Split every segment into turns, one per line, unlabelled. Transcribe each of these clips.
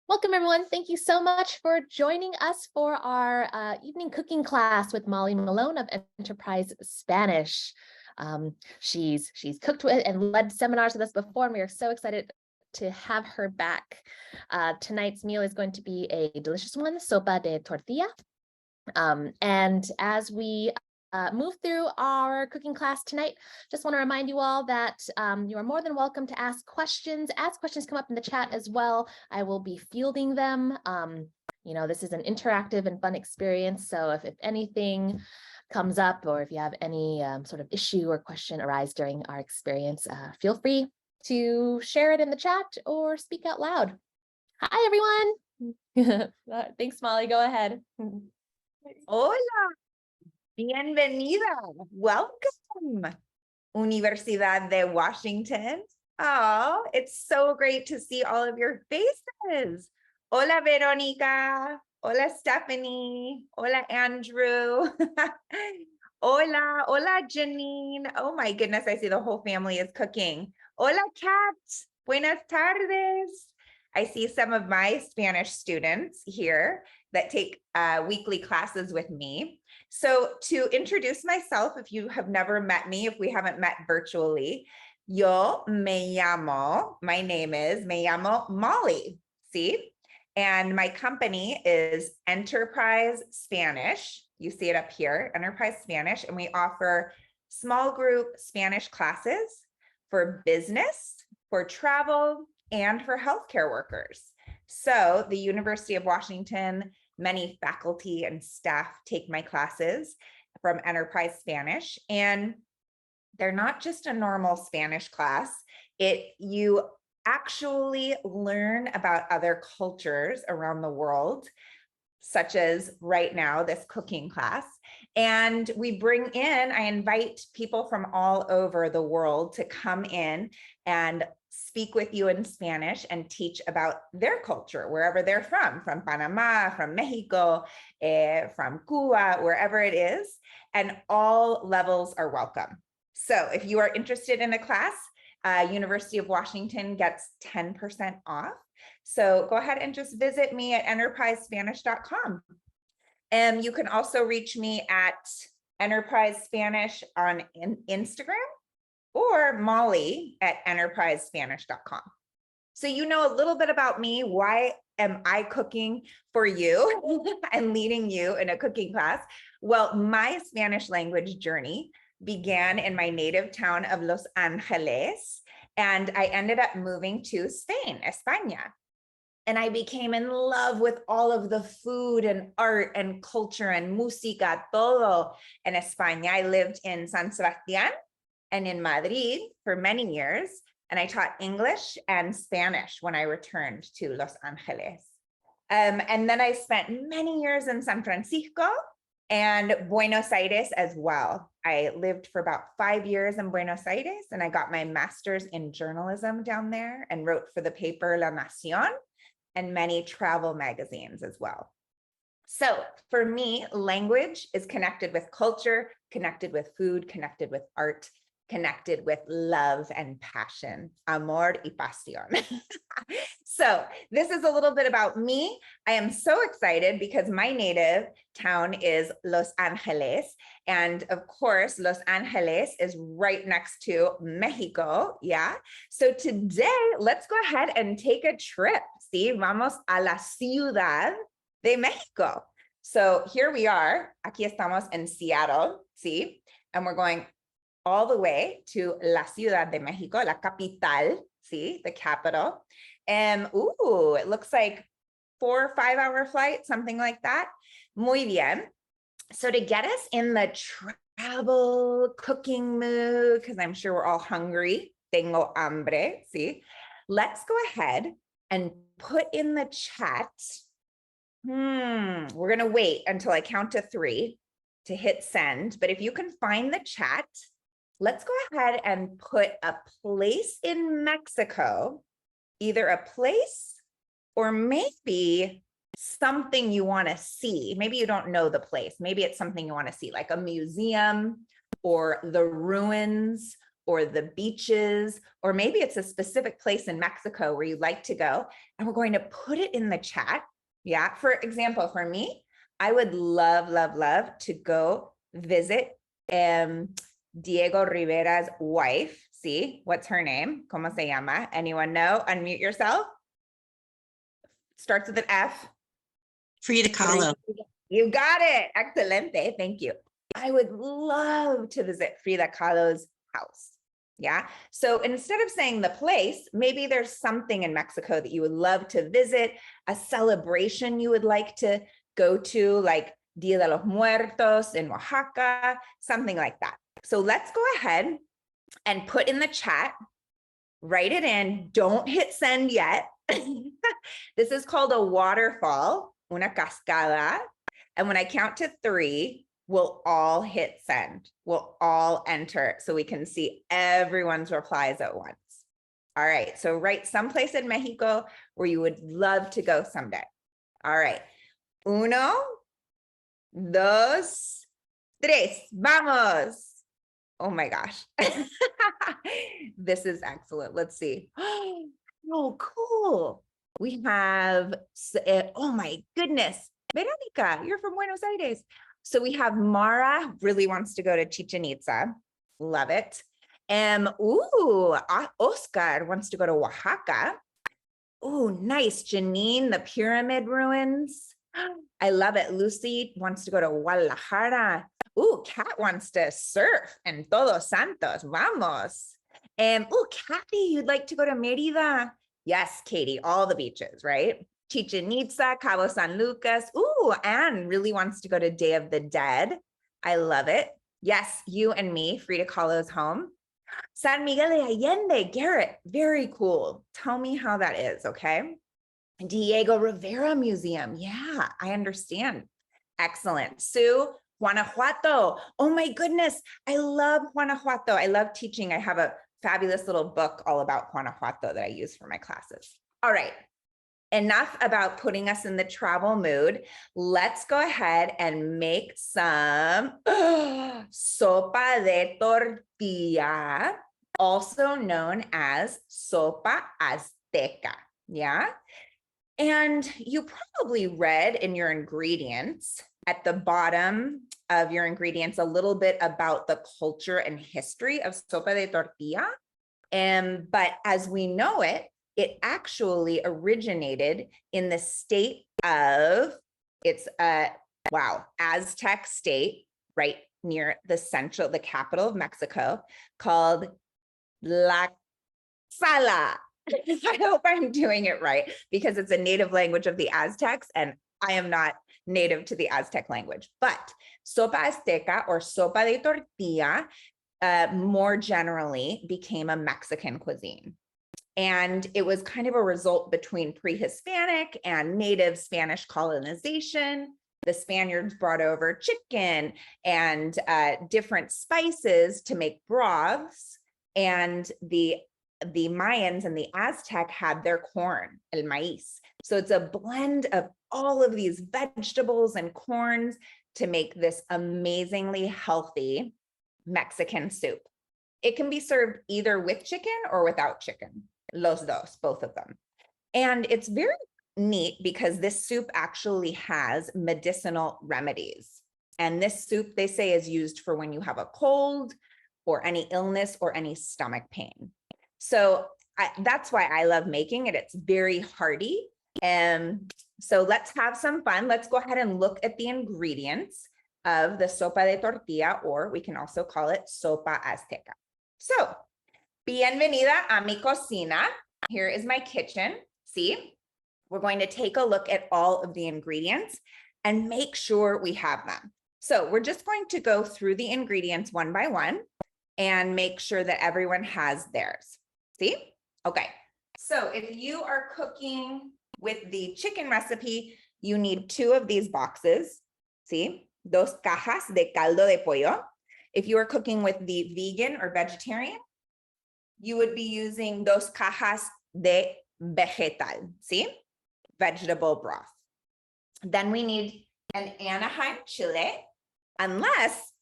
Welcome, everyone. Thank you so much for joining us for our evening cooking class with Molly Malone of Enterprise Spanish. She's cooked with and led seminars with us before, and we are so excited to have her back. Tonight's meal is going to be a delicious one, sopa de tortilla. And as we move through our cooking class tonight, just want to remind you all that you are more than welcome to ask questions. As questions come up in the chat as well, I will be fielding them. This is an interactive and fun experience. So if anything comes up, or if you have any sort of issue or question arise during our experience, feel free to share it in the chat or speak out loud. Hi, everyone. Thanks, Molly. Go ahead.
Hola, bienvenida, welcome, Universidad de Washington. Oh, it's so great to see all of your faces. Hola, Veronica. Hola, Stephanie. Hola, Andrew. Hola, Janine. Oh my goodness, I see the whole family is cooking. Hola, Kat. Buenas tardes. I see some of my Spanish students here that take weekly classes with me. So to introduce myself, if you have never met me, if we haven't met virtually, yo me llamo, my name is, me llamo Molly, see? And my company is Enterprise Spanish. You see it up here, Enterprise Spanish, and we offer small group Spanish classes for business, for travel, and for healthcare workers. So the University of Washington, many faculty and staff take my classes from Enterprise Spanish, and they're not just a normal Spanish class. You actually learn about other cultures around the world, such as right now, this cooking class. And I invite people from all over the world to come in and speak with you in Spanish and teach about their culture, wherever they're from Panama, from Mexico, from Cuba, wherever it is, and all levels are welcome. So if you are interested in a class, University of Washington gets 10% off. So go ahead and just visit me at enterprisespanish.com. And you can also reach me at Enterprise Spanish on Instagram, or Molly at enterprisespanish.com. So you know a little bit about me. Why am I cooking for you and leading you in a cooking class? Well, my Spanish language journey began in my native town of Los Angeles, and I ended up moving to Spain, España. And I became in love with all of the food and art and culture and música, todo in España. I lived in San Sebastián and in Madrid for many years, and I taught English and Spanish when I returned to Los Angeles. And then I spent many years in San Francisco and Buenos Aires as well. I lived for about 5 years in Buenos Aires, and I got my master's in journalism down there and wrote for the paper La Nación and many travel magazines as well. So for me, language is connected with culture, connected with food, connected with art, connected with love and passion, amor y pasión. So this is a little bit about me. I am so excited because my native town is Los Angeles. And of course, Los Angeles is right next to Mexico. Yeah. So today, let's go ahead and take a trip. See, vamos a la ciudad de Mexico. So here we are. Aquí estamos en Seattle. See, and we're going all the way to la Ciudad de Mexico, la capital, see, the capital. And it looks like 4 or 5 hour flight, something like that. Muy bien. So to get us in the travel cooking mood, because I'm sure we're all hungry, tengo hambre, see, let's go ahead and put in the chat. We're going to wait until I count to 3 to hit send. But if you can find the chat, let's go ahead and put a place in Mexico, either a place or maybe something you want to see. Maybe you don't know the place. Maybe it's something you want to see, like a museum or the ruins or the beaches, or maybe it's a specific place in Mexico where you'd like to go. And we're going to put it in the chat. Yeah. For example, for me, I would love, love, love to go visit Diego Rivera's wife. See, what's her name? ¿Cómo se llama? Anyone know? Unmute yourself. Starts with an F.
Frida Kahlo.
You got it. Excelente. Thank you. I would love to visit Frida Kahlo's house. Yeah. So instead of saying the place, maybe there's something in Mexico that you would love to visit, a celebration you would like to go to, like Dia de los Muertos in Oaxaca, something like that. So let's go ahead and put in the chat, write it in. Don't hit send yet. This is called a waterfall, una cascada. And when I count to 3, we'll all hit send. We'll all enter so we can see everyone's replies at once. All right, so write someplace in Mexico where you would love to go someday. All right, 1, 2, 3, vamos. Oh my gosh. This is excellent. Let's see. Oh, cool. We have, oh my goodness. Veronica, you're from Buenos Aires. So we have Mara really wants to go to Chichen Itza. Love it. Oscar wants to go to Oaxaca. Oh, nice. Janine, the pyramid ruins. I love it. Lucy wants to go to Guadalajara. Ooh, Kat wants to surf in Todos Santos. Vamos. Oh, Kathy, you'd like to go to Mérida. Yes, Katie, all the beaches, right? Chichen Itza, Cabo San Lucas. Ooh, Anne really wants to go to Day of the Dead. I love it. Yes, you and me, Frida Kahlo's home. San Miguel de Allende, Garrett, very cool. Tell me how that is, okay? Diego Rivera Museum. Yeah, I understand. Excellent. Sue, Guanajuato. Oh my goodness. I love Guanajuato. I love teaching. I have a fabulous little book all about Guanajuato that I use for my classes. All right. Enough about putting us in the travel mood. Let's go ahead and make some sopa de tortilla, also known as sopa azteca. Yeah. And you probably read in your ingredients at the bottom of your ingredients a little bit about the culture and history of sopa de tortilla. But as we know it, it actually originated in the state of, it's a, Aztec state right near the capital of Mexico, called Tlaxcala. I hope I'm doing it right because it's a native language of the Aztecs and I am not native to the Aztec language. But sopa azteca or sopa de tortilla more generally became a Mexican cuisine. And it was kind of a result between pre-Hispanic and native Spanish colonization. The Spaniards brought over chicken and different spices to make broths. And the Mayans and the Aztec had their corn, el maíz. So it's a blend of all of these vegetables and corns to make this amazingly healthy Mexican soup. It can be served either with chicken or without chicken. Los dos, both of them. And it's very neat because this soup actually has medicinal remedies. And this soup, they say, is used for when you have a cold or any illness or any stomach pain. So that's why I love making it. It's very hearty. So let's have some fun. Let's go ahead and look at the ingredients of the sopa de tortilla, or we can also call it sopa azteca. So, bienvenida a mi cocina. Here is my kitchen. See, we're going to take a look at all of the ingredients and make sure we have them. So we're just going to go through the ingredients one by one and make sure that everyone has theirs. See? Okay. So if you are cooking with the chicken recipe, you need 2 of these boxes. See? Dos cajas de caldo de pollo. If you are cooking with the vegan or vegetarian, you would be using dos cajas de vegetal, see? Vegetable broth. Then we need an Anaheim chile, unless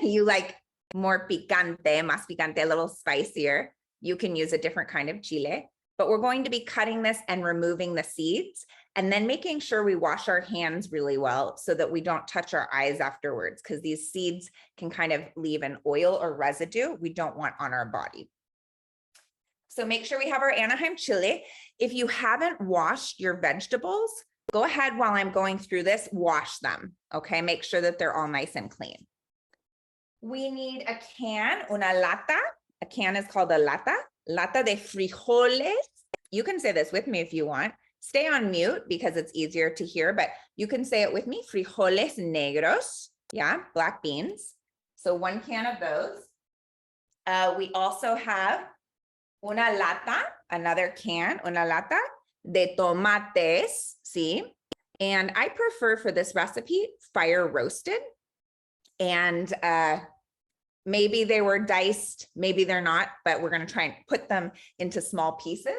you like more picante, más picante, a little spicier, you can use a different kind of chile. But we're going to be cutting this and removing the seeds and then making sure we wash our hands really well so that we don't touch our eyes afterwards, because these seeds can kind of leave an oil or residue we don't want on our body. So make sure we have our Anaheim chili. If you haven't washed your vegetables, go ahead while I'm going through this, wash them, okay? Make sure that they're all nice and clean. We need a can, una lata. A can is called a lata de frijoles. You can say this with me if you want. Stay on mute because it's easier to hear, but you can say it with me, frijoles negros, yeah, black beans. So 1 can of those. We also have una lata, another can, una lata de tomates, see? And I prefer for this recipe, fire roasted. And maybe they were diced, maybe they're not, but we're gonna try and put them into small pieces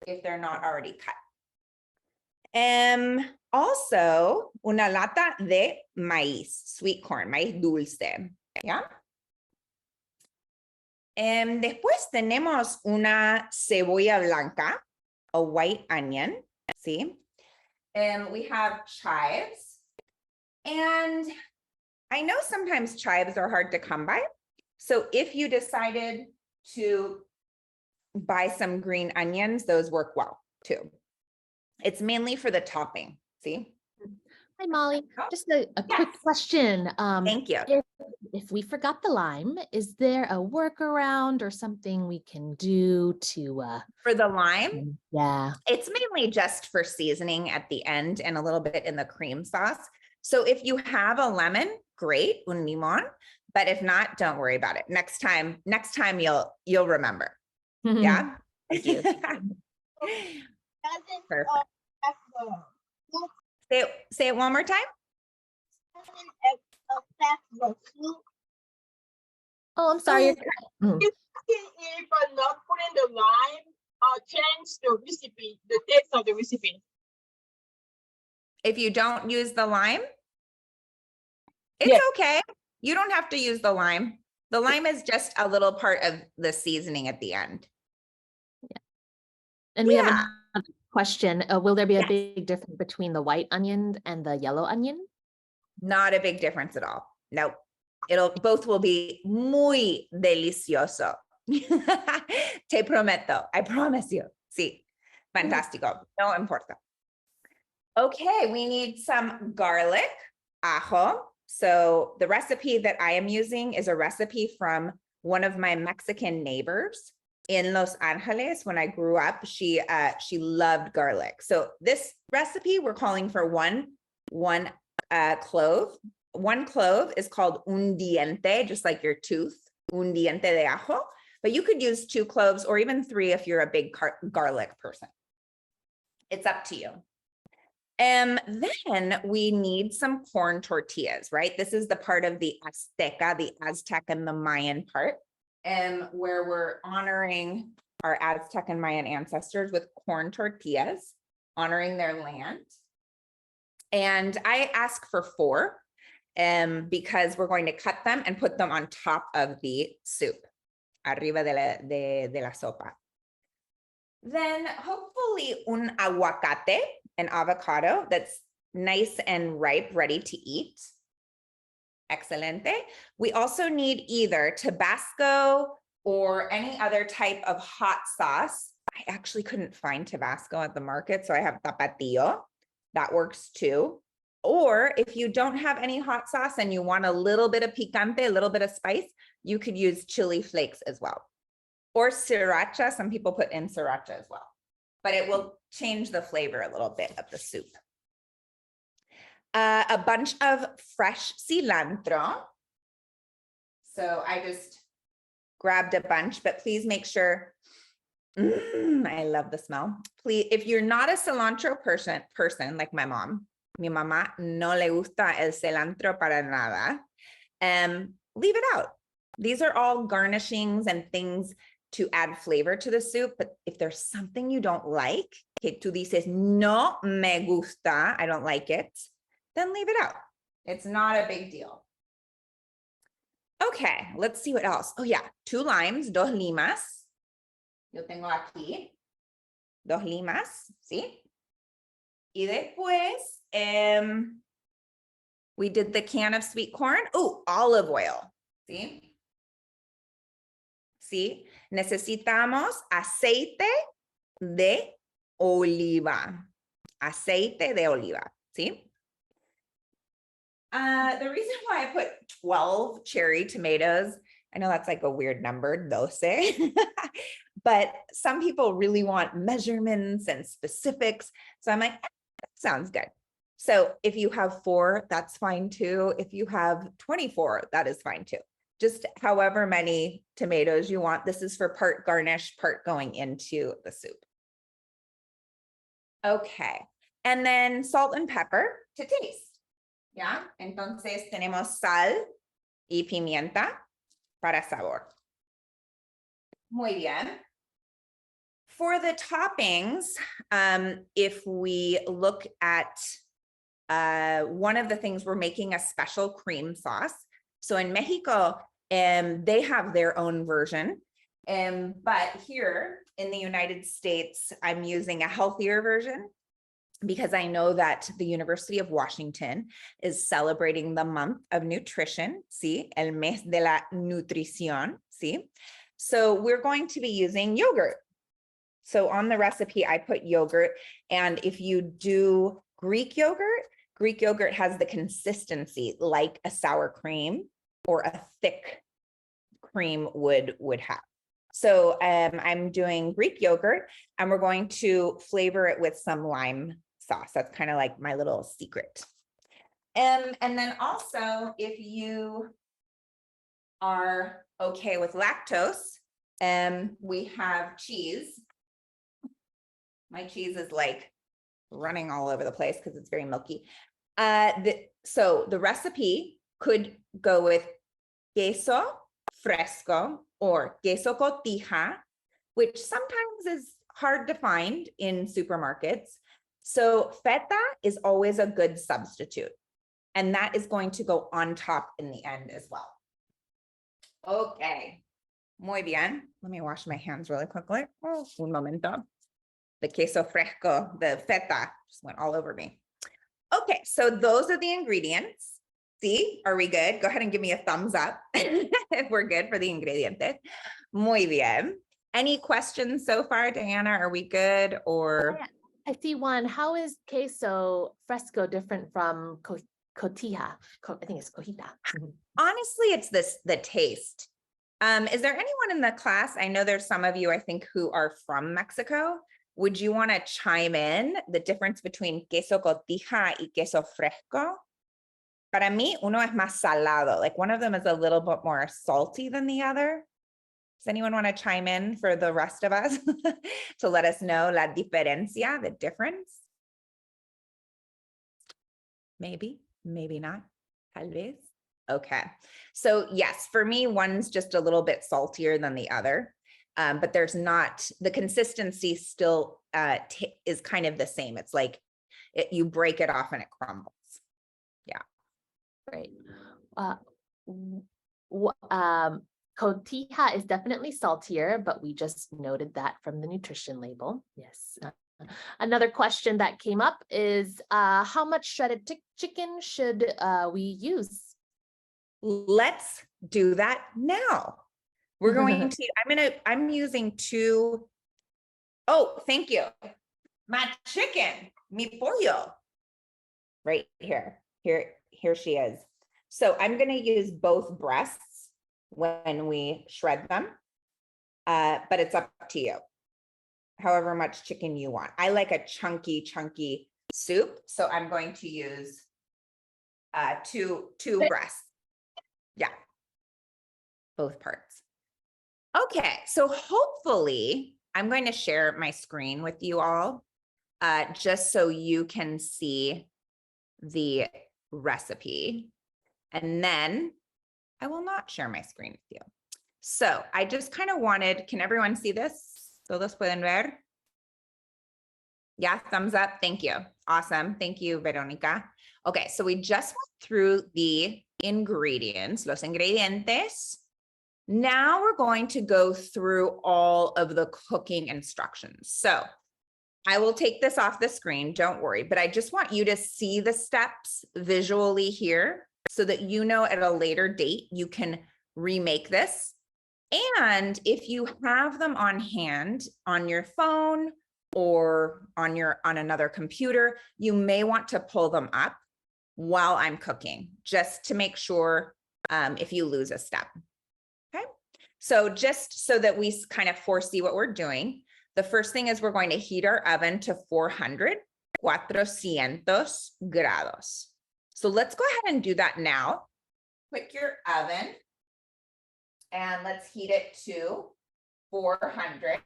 if they're not already cut. Also, una lata de maíz, sweet corn, maíz dulce, ¿ya? Después tenemos una cebolla blanca, a white onion, ¿sí? We have chives. And I know sometimes chives are hard to come by. So if you decided to buy some green onions, those work well too. It's mainly for the topping, see?
Hi, Molly.
Oh,
Just a quick
yes.
question.
Thank you.
If we forgot the lime, is there a workaround or something we can do to
For the lime,
yeah.
it's mainly just for seasoning at the end and a little bit in the cream sauce. So if you have a lemon, great, un limón. But if not, don't worry about it. Next time you'll remember. Yeah.
Thank you.
Perfect. Say it one more time.
Oh, I'm sorry.
If not putting the lime, change the recipe, the taste of the recipe.
If you don't use the lime, it's
Yes.
okay. You don't have to use the lime. The lime is just a little part of the seasoning at the end.
And we have
Yeah.
another question. Will there be a
Yes.
big difference between the white onion and the yellow onion?
Not a big difference at all. Nope. Both will be muy delicioso. Te prometo. I promise you. Sí. Fantástico. No importa. Okay, we need some garlic, ajo. So the recipe that I am using is a recipe from one of my Mexican neighbors in Los Angeles. When I grew up, she loved garlic. So this recipe, we're calling for one clove. 1 clove is called un diente, just like your tooth, un diente de ajo. But you could use 2 cloves or even 3 if you're a big garlic person. It's up to you. Then we need some corn tortillas, right? This is the part of the Azteca, the Aztec and the Mayan part, where we're honoring our Aztec and Mayan ancestors with corn tortillas, honoring their land. And I ask for 4 because we're going to cut them and put them on top of the soup, arriba de la sopa. Then hopefully un aguacate, an avocado that's nice and ripe, ready to eat. Excelente. We also need either Tabasco or any other type of hot sauce. I actually couldn't find Tabasco at the market, so I have Tapatio. That works too. Or if you don't have any hot sauce and you want a little bit of picante, a little bit of spice, you could use chili flakes as well. Or sriracha, some people put in sriracha as well, but it will change the flavor a little bit of the soup. A bunch of fresh cilantro. So I just grabbed a bunch, but please make sure, I love the smell. Please, if you're not a cilantro person like my mom, mi mamá no le gusta el cilantro para nada, leave it out. These are all garnishings and things to add flavor to the soup, but if there's something you don't like, que tú dices, no me gusta, I don't like it, then leave it out. It's not a big deal. Okay, let's see what else. Oh yeah, 2 limes, 2 limas. Yo tengo aquí 2 limas, ¿sí? Y después, we did the can of sweet corn. Oh, olive oil, ¿sí? ¿Sí? Necesitamos aceite de oliva. Aceite de oliva, ¿sí? The reason why I put 12 cherry tomatoes, I know that's like a weird number, 12, but some people really want measurements and specifics. So I'm like, that sounds good. So if you have 4, that's fine too. If you have 24, that is fine too. Just however many tomatoes you want. This is for part garnish, part going into the soup. Okay, and then salt and pepper to taste. ¿Ya? Entonces tenemos sal y pimienta para sabor. Muy bien. For the toppings, if we look at one of the things, we're making a special cream sauce. So in Mexico, they have their own version. But here in the United States, I'm using a healthier version, because I know that the University of Washington is celebrating the month of nutrition, ¿sí? El mes de la nutrición, ¿sí? So we're going to be using yogurt. So on the recipe, I put yogurt, and if you do Greek yogurt has the consistency like a sour cream or a thick cream would have. So I'm doing Greek yogurt, and we're going to flavor it with some lime sauce. That's kind of like my little secret. And then also, if you are okay with lactose, we have cheese. My cheese is like running all over the place because it's very milky. So the recipe could go with queso fresco or queso cotija, which sometimes is hard to find in supermarkets. So feta is always a good substitute, and that is going to go on top in the end as well. Okay, muy bien. Let me wash my hands really quickly. Oh, un momento. The queso fresco, the feta just went all over me. Okay, so those are the ingredients. See, are we good? Go ahead and give me a thumbs up if we're good for the ingredientes. Muy bien. Any questions so far, Diana? Are we good or?
I see one. How is queso fresco different from cotija? I think it's cojita.
Honestly, it's the taste. Is there anyone in the class? I know there's some of you, I think, who are from Mexico. Would you want to chime in the difference between queso cotija y queso fresco? Para mí, uno es más salado. Like one of them is a little bit more salty than the other. Does anyone want to chime in for the rest of us to let us know la diferencia, the difference? Maybe, maybe not. Tal vez. Okay. So yes, for me, one's just a little bit saltier than the other, but there's not, the consistency still is kind of the same. It's like you break it off and it crumbles. Yeah.
Great. Cotija is definitely saltier, but we just noted that from the nutrition label. Yes. Another question that came up is how much shredded chicken should we use?
Let's do that now. We're going to, I'm using 2. Oh, thank you. My chicken, mi pollo. Right here. Here she is. So I'm going to use both breasts when we shred them, but it's up to you. However much chicken you want. I like a chunky soup, so I'm going to use two breasts. Yeah, both parts. Okay, so hopefully I'm going to share my screen with you all, just so you can see the recipe, and then I will not share my screen with you. So I just kind of wanted, can everyone see this? Todos pueden ver? Yeah, thumbs up. Thank you. Awesome. Thank you, Veronica. Okay, so we just went through the ingredients, los ingredientes. Now we're going to go through all of the cooking instructions. So I will take this off the screen, don't worry, but I just want you to see the steps visually here so that you know at a later date you can remake this. And if you have them on hand on your phone or on another computer, you may want to pull them up while I'm cooking, just to make sure if you lose a step. Okay, so just so that we kind of foresee what we're doing, the first thing is we're going to heat our oven to 400 grados. So let's go ahead and do that now. Click your oven and let's heat it to 400.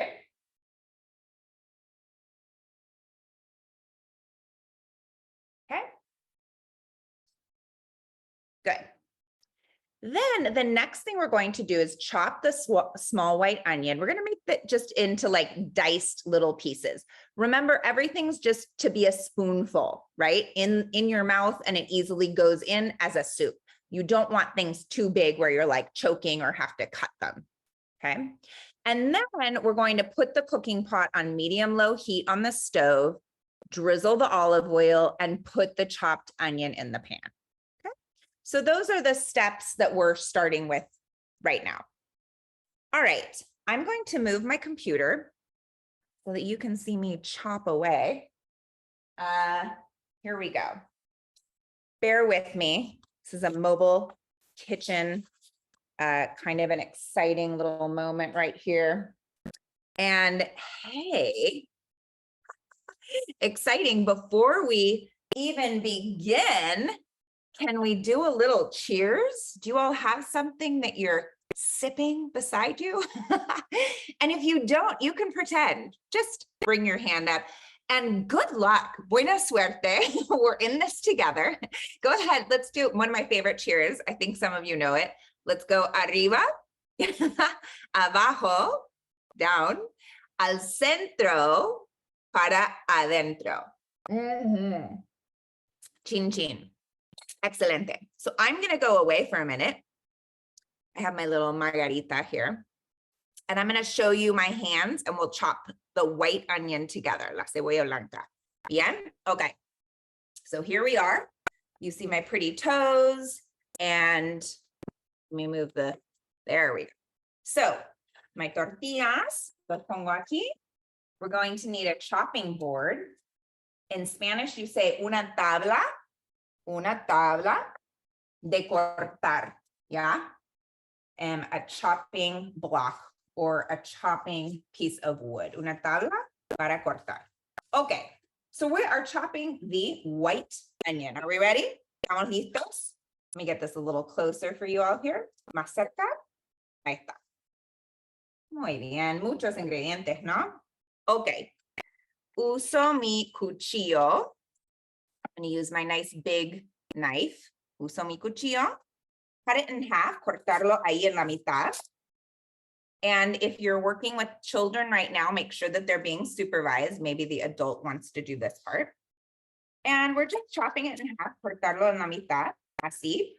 Okay. Good. Then the next thing we're going to do is chop the small white onion. We're going to make that just into like diced little pieces. Remember, everything's just to be a spoonful, right? In your mouth, and it easily goes in as a soup. You don't want things too big where you're like choking or have to cut them. Okay. And then we're going to put the cooking pot on medium-low heat on the stove, drizzle the olive oil, and put the chopped onion in the pan. So those are the steps that we're starting with right now. All right, I'm going to move my computer so that you can see me chop away. Here we go. Bear with me. This is a mobile kitchen, kind of an exciting little moment right here. And hey, exciting, before we even begin, can we do a little cheers? Do you all have something that you're sipping beside you? And if you don't, you can pretend. Just bring your hand up. And good luck. Buena suerte. We're in this together. Go ahead. Let's do one of my favorite cheers. I think some of you know it. Let's go arriba, abajo, down, al centro, para adentro. Chin chin. Excelente. So I'm going to go away for a minute. I have my little margarita here, and I'm going to show you my hands, and we'll chop the white onion together. La cebolla blanca. Bien? Okay. So here we are. You see my pretty toes, and let me move there we go. So my tortillas, los pongo aquí. We're going to need a chopping board. In Spanish, you say una tabla de cortar, yeah? And a chopping block or a chopping piece of wood. Una tabla para cortar. Okay, so we are chopping the white onion. Are we ready? ¿Estamos listos? Let me get this a little closer for you all here. Más cerca. Ahí está. Muy bien, muchos ingredientes, ¿no? Okay. Uso mi cuchillo. I'm going to use my nice big knife. Uso mi cuchillo. Cut it in half, cortarlo ahí en la mitad. And if you're working with children right now, make sure that they're being supervised. Maybe the adult wants to do this part. And we're just chopping it in half, cortarlo en la mitad, así.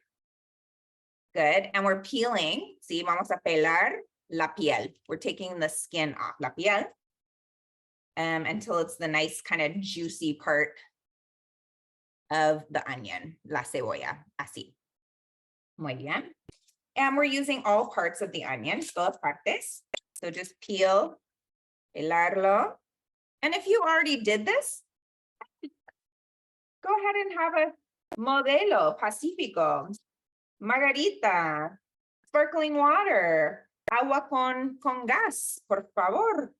Good. And we're peeling. Sí, vamos a pelar la piel. We're taking the skin off, la piel, until it's the nice kind of juicy part of the onion, la cebolla, así. Muy bien. And we're using all parts of the onion, todas partes. So just peel, pelarlo. And if you already did this, go ahead and have a modelo, Pacifico, margarita, sparkling water, agua con gas, por favor.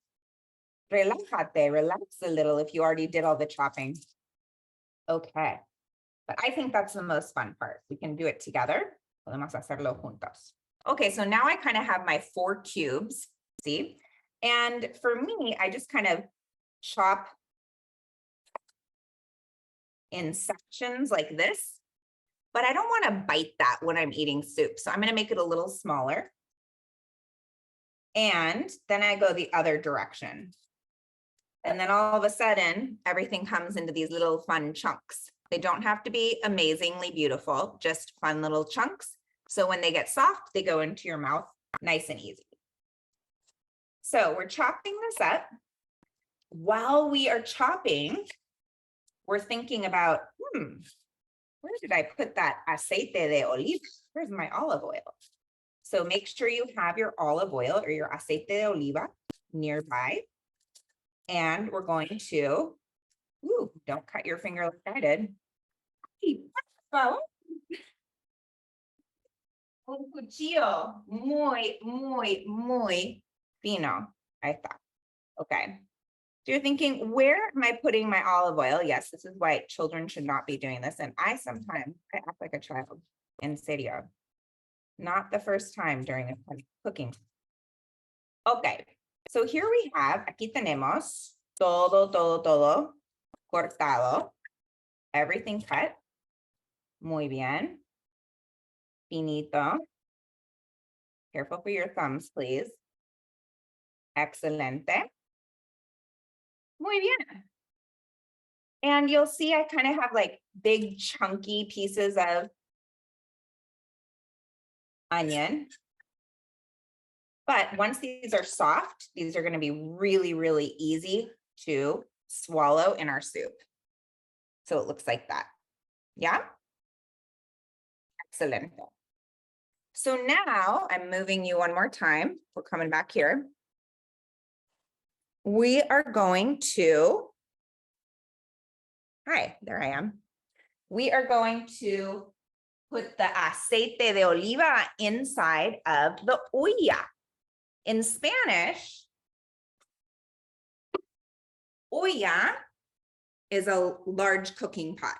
Relájate, relax a little if you already did all the chopping. Okay, but I think that's the most fun part. We can do it together. Podemos hacerlo juntos. Okay, so now I kind of have my 4 cubes, see? And for me, I just kind of chop in sections like this, but I don't want to bite that when I'm eating soup. So I'm going to make it a little smaller. And then I go the other direction. And then all of a sudden, everything comes into these little fun chunks. They don't have to be amazingly beautiful, just fun little chunks. So when they get soft, they go into your mouth nice and easy. So we're chopping this up. While we are chopping, we're thinking about, where did I put that aceite de oliva? Where's my olive oil? So make sure you have your olive oil or your aceite de oliva nearby. And we're going to, don't cut your finger like I did. Un cuchillo muy, muy, muy fino, I thought. Okay. So you're thinking, where am I putting my olive oil? Yes, this is why children should not be doing this. And I act like a child, en serio. Not the first time during a cooking. Okay, so here we have, aquí tenemos todo cortado. Everything cut. Muy bien. Finito. Careful for your thumbs, please. Excelente. Muy bien. And you'll see I kind of have like big chunky pieces of onion. But once these are soft, these are going to be really, really easy to swallow in our soup. So it looks like that. Yeah? Excellent. So now I'm moving you one more time. We're coming back here. We are going to, hi, there I am. We are going to put the aceite de oliva inside of the olla. In Spanish, olla is a large cooking pot.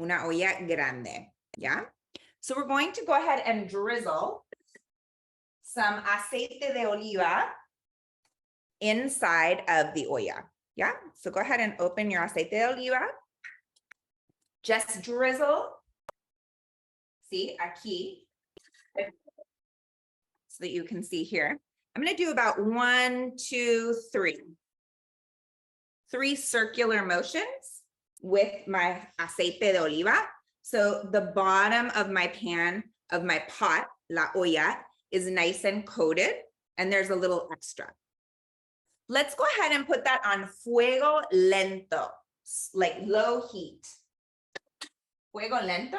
Una olla grande, yeah? So we're going to go ahead and drizzle some aceite de oliva inside of the olla, yeah? So go ahead and open your aceite de oliva. Just drizzle, see, aquí, so that you can see here. I'm going to do about 1, 2, 3. 3 circular motions with my aceite de oliva. So the bottom of my pan, of my pot, la olla, is nice and coated, and there's a little extra. Let's go ahead and put that on fuego lento, like low heat. Fuego lento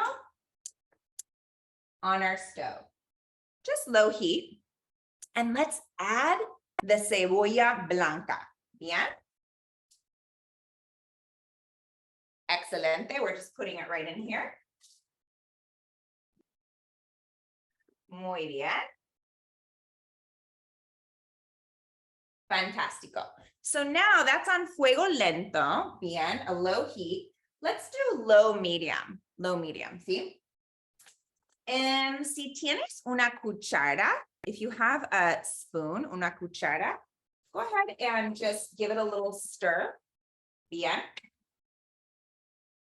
on our stove. Just low heat. And let's add the cebolla blanca. Bien? Excelente. We're just putting it right in here. Muy bien. Fantastico. So now that's on fuego lento. Bien, a low heat. Let's do low medium. Low medium, ¿sí? Si tienes una cuchara, if you have a spoon, una cuchara, go ahead and just give it a little stir. Bien.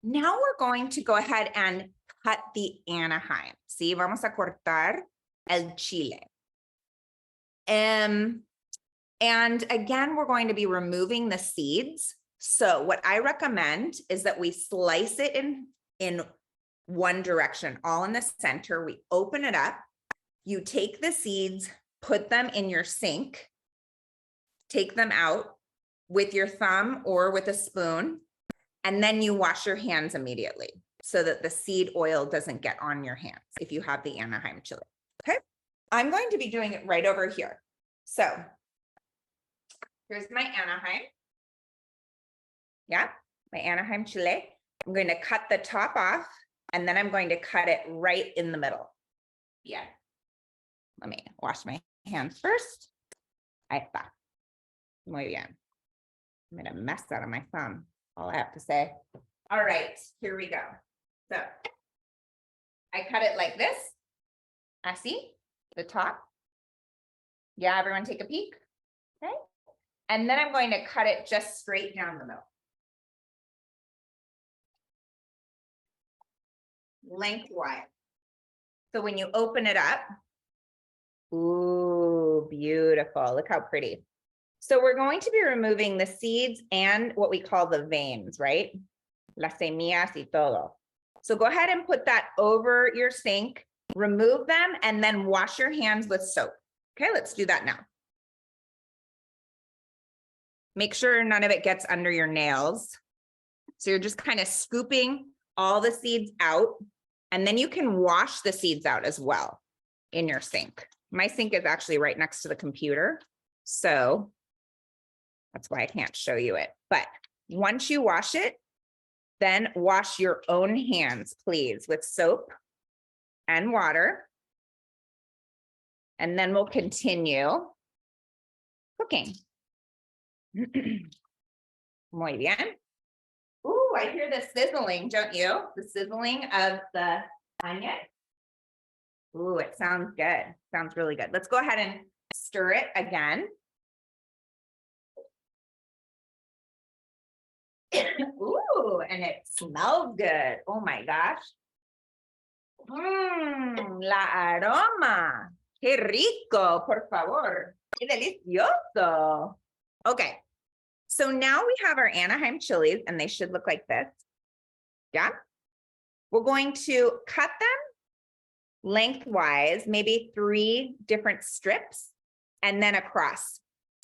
Now we're going to go ahead and cut the Anaheim. ¿Sí? Vamos a cortar el chile. And again, we're going to be removing the seeds. So what I recommend is that we slice it in one direction, all in the center. We open it up. You take the seeds, put them in your sink, take them out with your thumb or with a spoon, and then you wash your hands immediately so that the seed oil doesn't get on your hands if you have the Anaheim chili. Okay, I'm going to be doing it right over here. So here's my Anaheim. Yeah, my Anaheim chile. I'm going to cut the top off, and then I'm going to cut it right in the middle. Yeah. Let me wash my hands first. Ahí está. Muy bien. I made a mess out of my thumb, all I have to say. All right, here we go. So I cut it like this. Así, the top. Yeah, everyone take a peek. Okay. And then I'm going to cut it just straight down the middle. Lengthwise. So when you open it up, ooh, beautiful. Look how pretty. So we're going to be removing the seeds and what we call the veins, right? las semillas y todo. So go ahead and put that over your sink, remove them, and then wash your hands with soap. Okay, let's do that now. Make sure none of it gets under your nails. So you're just kind of scooping all the seeds out, and then you can wash the seeds out as well in your sink. My sink is actually right next to the computer, so that's why I can't show you it. But once you wash it, then wash your own hands, please, with soap and water. And then we'll continue cooking. Muy bien. Ooh, I hear the sizzling, don't you? The sizzling of the onion. Ooh, it sounds good. Sounds really good. Let's go ahead and stir it again. Ooh, and it smells good. Oh my gosh. La aroma. Qué rico, por favor. Qué delicioso. Okay. So now we have our Anaheim chilies, and they should look like this. Yeah. We're going to cut them lengthwise, maybe 3 different strips, and then across.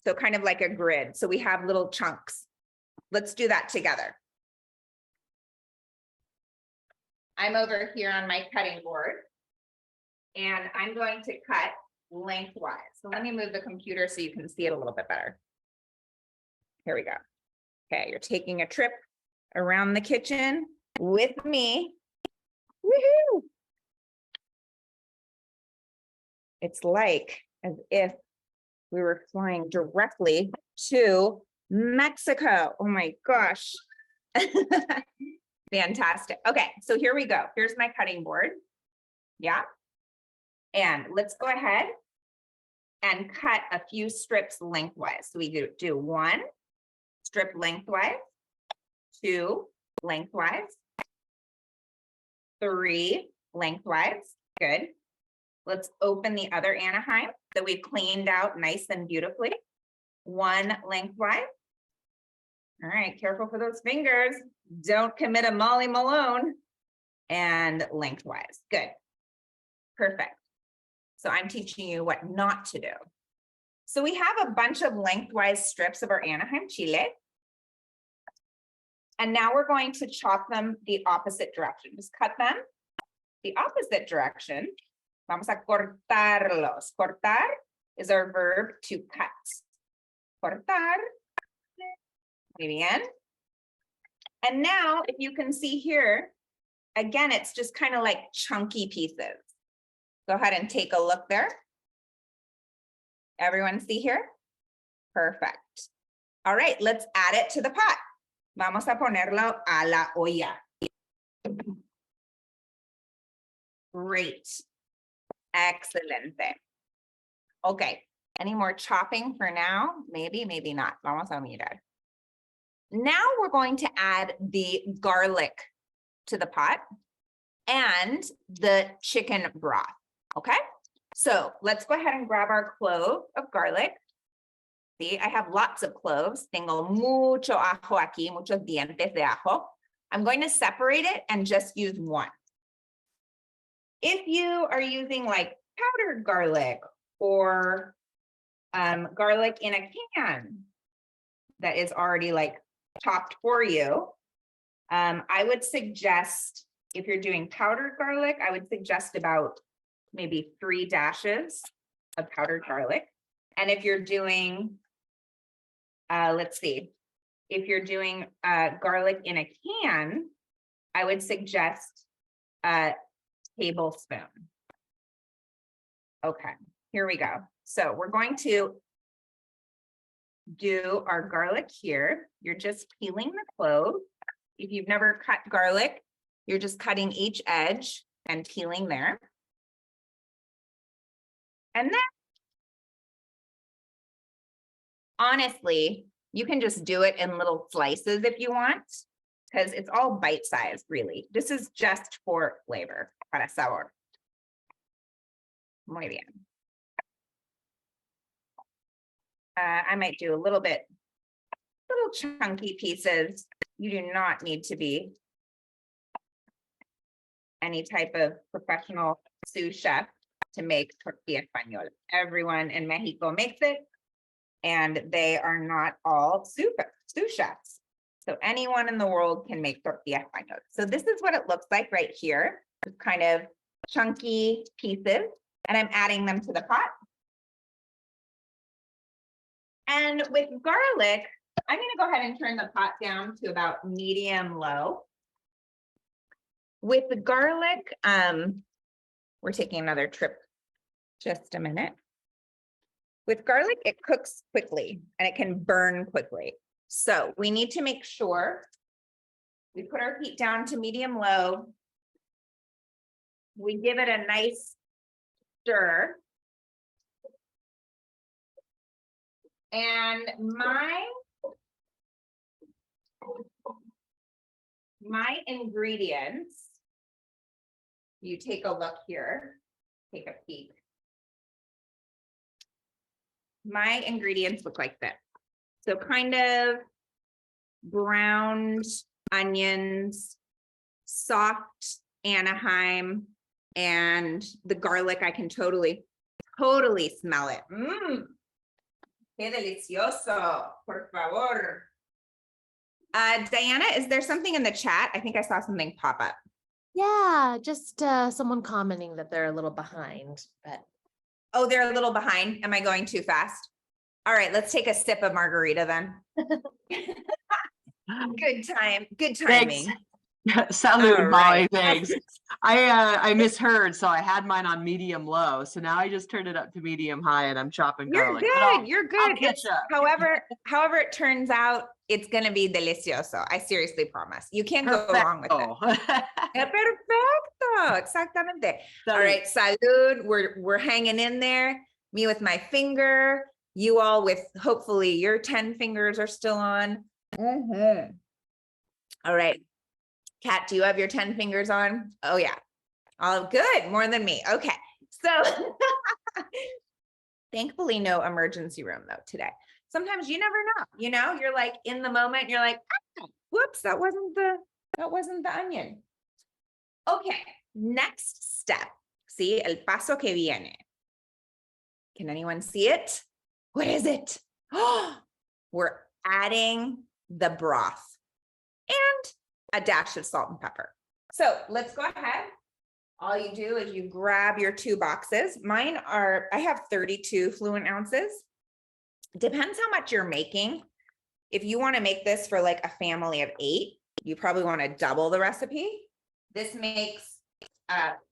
So kind of like a grid. So we have little chunks. Let's do that together. I'm over here on my cutting board, and I'm going to cut lengthwise. So let me move the computer so you can see it a little bit better. Here we go. Okay, you're taking a trip around the kitchen with me. Woohoo! It's like as if we were flying directly to Mexico. Oh my gosh. Fantastic. Okay, so here we go. Here's my cutting board. Yeah. And let's go ahead and cut a few strips lengthwise. So we do 1 strip lengthwise, 2 lengthwise, 3 lengthwise. Good. Let's open the other Anaheim that we've cleaned out nice and beautifully. 1 lengthwise. All right, careful for those fingers. Don't commit a Molly Malone. And lengthwise. Good. Perfect. So I'm teaching you what not to do. So we have a bunch of lengthwise strips of our Anaheim chile. And now we're going to chop them the opposite direction. Just cut them the opposite direction. Vamos a cortarlos. Cortar is our verb to cut. Cortar. Muy bien. And now, if you can see here, again, it's just kind of like chunky pieces. Go ahead and take a look there. Everyone see here? Perfect. All right, let's add it to the pot. Vamos a ponerlo a la olla. Great. Excelente. Okay, any more chopping for now? Maybe, maybe not. Vamos a mirar. Now we're going to add the garlic to the pot and the chicken broth, okay? So let's go ahead and grab our clove of garlic. See, I have lots of cloves. Tengo mucho ajo aquí, muchos dientes de ajo. I'm going to separate it and just use 1. If you are using like powdered garlic or garlic in a can that is already like chopped for you, I would suggest, if you're doing powdered garlic, I would suggest about maybe 3 dashes of powdered garlic. And if you're doing, let's see, if you're doing garlic in a can, I would suggest a tablespoon. Okay, here we go. So we're going to do our garlic here. You're just peeling the clove. If you've never cut garlic, you're just cutting each edge and peeling there. And then, honestly, you can just do it in little slices if you want, because it's all bite-sized, really. This is just for flavor, para sabor. Muy bien. I might do a little chunky pieces. You do not need to be any type of professional sous chef to make tortilla española. Everyone in Mexico makes it, and they are not all sous chefs. So anyone in the world can make tortilla española. So this is what it looks like right here. It's kind of chunky pieces, and I'm adding them to the pot. And with garlic, I'm going to go ahead and turn the pot down to about medium low. With the garlic, we're taking another trip, just a minute. With garlic, it cooks quickly and it can burn quickly. So we need to make sure we put our heat down to medium low. We give it a nice stir. And my ingredients, you take a look here, take a peek. My ingredients look like this. So kind of browned onions, soft Anaheim, and the garlic, I can totally smell it. Mmm, qué delicioso, por favor. Diana, is there something in the chat? I think I saw something pop up.
Yeah, just someone commenting that they're a little behind, but.
Oh, they're a little behind. Am I going too fast? All right, let's take a sip of margarita then. Good timing.
Salud,
All
Molly,
right.
thanks. I misheard, so I had mine on medium low. So now I just turned it up to medium high and I'm chopping
You're
garlic.
good. You're good.
catch up.
However it turns out, it's gonna be delicioso. I seriously promise. You can't go wrong with it. Perfecto. Exactamente.
Salud.
All right, salud. We're hanging in there. Me with my finger. You all with hopefully your 10 fingers are still on. Mm-hmm. All right. Kat, do you have your 10 fingers on? Oh yeah. All good. More than me. Okay. So thankfully no emergency room though today. Sometimes you never know, you're like in the moment, you're like, ah, whoops, that wasn't the onion. Okay. Next step. See, el paso que viene. Can anyone see it? What is it? Oh, we're adding the broth and a dash of salt and pepper. So let's go ahead. All you do is you grab your 2 boxes. I have 32 fluent ounces. Depends how much you're making. If you want to make this for like a family of 8, you probably want to double the recipe. This makes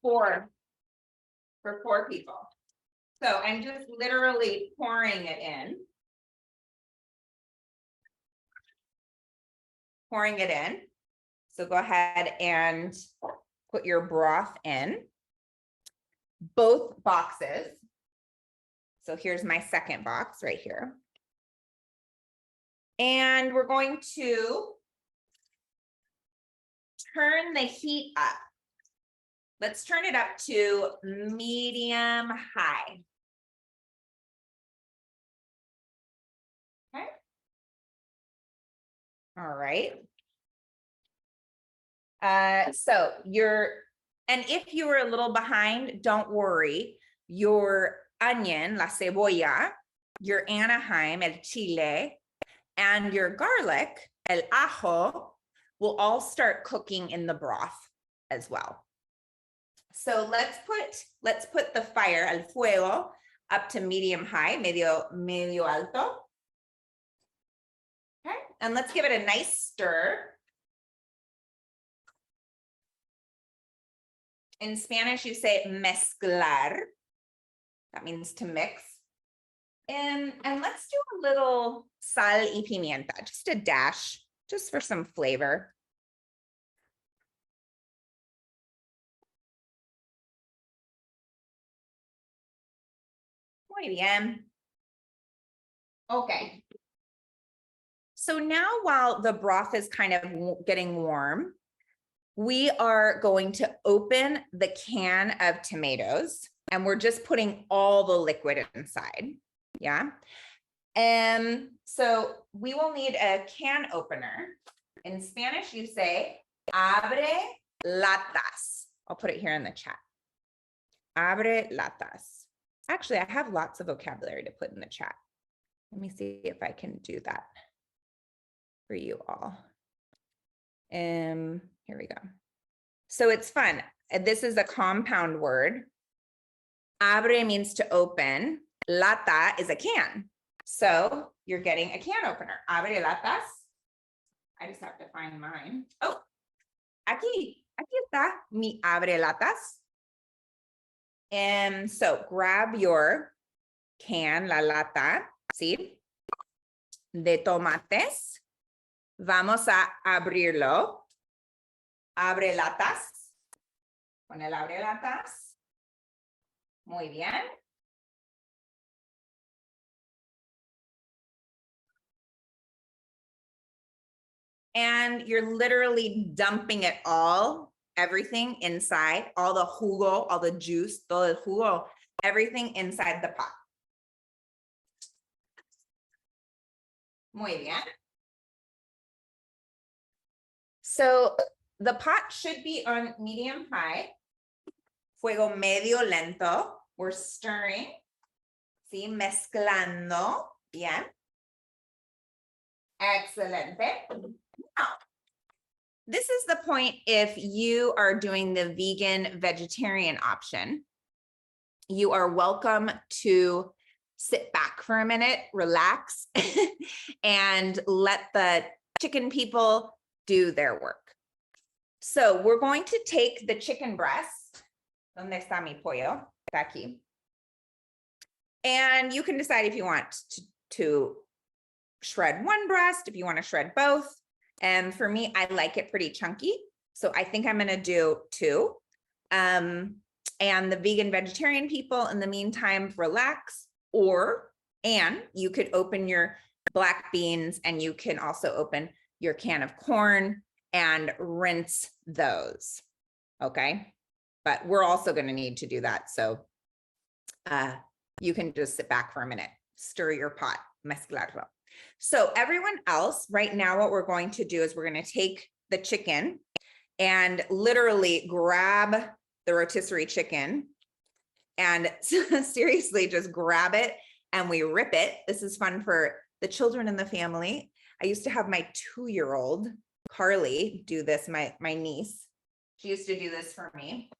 4 for 4 people. So I'm just literally pouring it in. Pouring it in. So go ahead and put your broth in both boxes. So here's my second box right here. And we're going to turn the heat up. Let's turn it up to medium high. Okay. All right. And if you were a little behind, don't worry. Your onion, la cebolla, your Anaheim, el chile, and your garlic, el ajo, will all start cooking in the broth as well. So let's put the fire, el fuego, up to medium high, medio alto. Okay, and let's give it a nice stir. In Spanish, you say mezclar. That means to mix. And let's do a little sal y pimienta, just a dash, just for some flavor. Muy bien. Okay. So now while the broth is kind of getting warm, we are going to open the can of tomatoes and we're just putting all the liquid inside. Yeah. And so we will need a can opener. In Spanish, you say abre latas. I'll put it here in the chat. Abre latas. Actually, I have lots of vocabulary to put in the chat. Let me see if I can do that for you all. Here we go. So it's fun. This is a compound word. Abre means to open. Lata is a can. So you're getting a can opener. Abre latas. I just have to find mine. Oh, aquí está mi abre latas. And so grab your can, la lata, ¿sí? De tomates. Vamos a abrirlo. Abre latas. Con el abre latas. Muy bien. And you're literally dumping it all, everything inside, all the jugo, all the juice, todo el jugo, everything inside the pot. Muy bien. So the pot should be on medium high, fuego medio lento. We're stirring, ¿sí? Mezclando, bien. Excelente. Now, this is the point if you are doing the vegan vegetarian option, you are welcome to sit back for a minute, relax, and let the chicken people do their work. So we're going to take the chicken breast. ¿Dónde está mi pollo? Está aquí. And you can decide if you want to shred one breast, if you want to shred both. And for me, I like it pretty chunky. So I think I'm going to do 2. And the vegan vegetarian people, in the meantime, relax. And you could open your black beans, and you can also open your can of corn and rinse those. Okay. But we're also going to need to do that. So you can just sit back for a minute, stir your pot, mezclarlo. So everyone else, right now, what we're going to do is we're going to take the chicken and literally grab the rotisserie chicken and seriously just grab it and we rip it. This is fun for the children in the family. I used to have my 2-year-old Carly do this, my niece. She used to do this for me.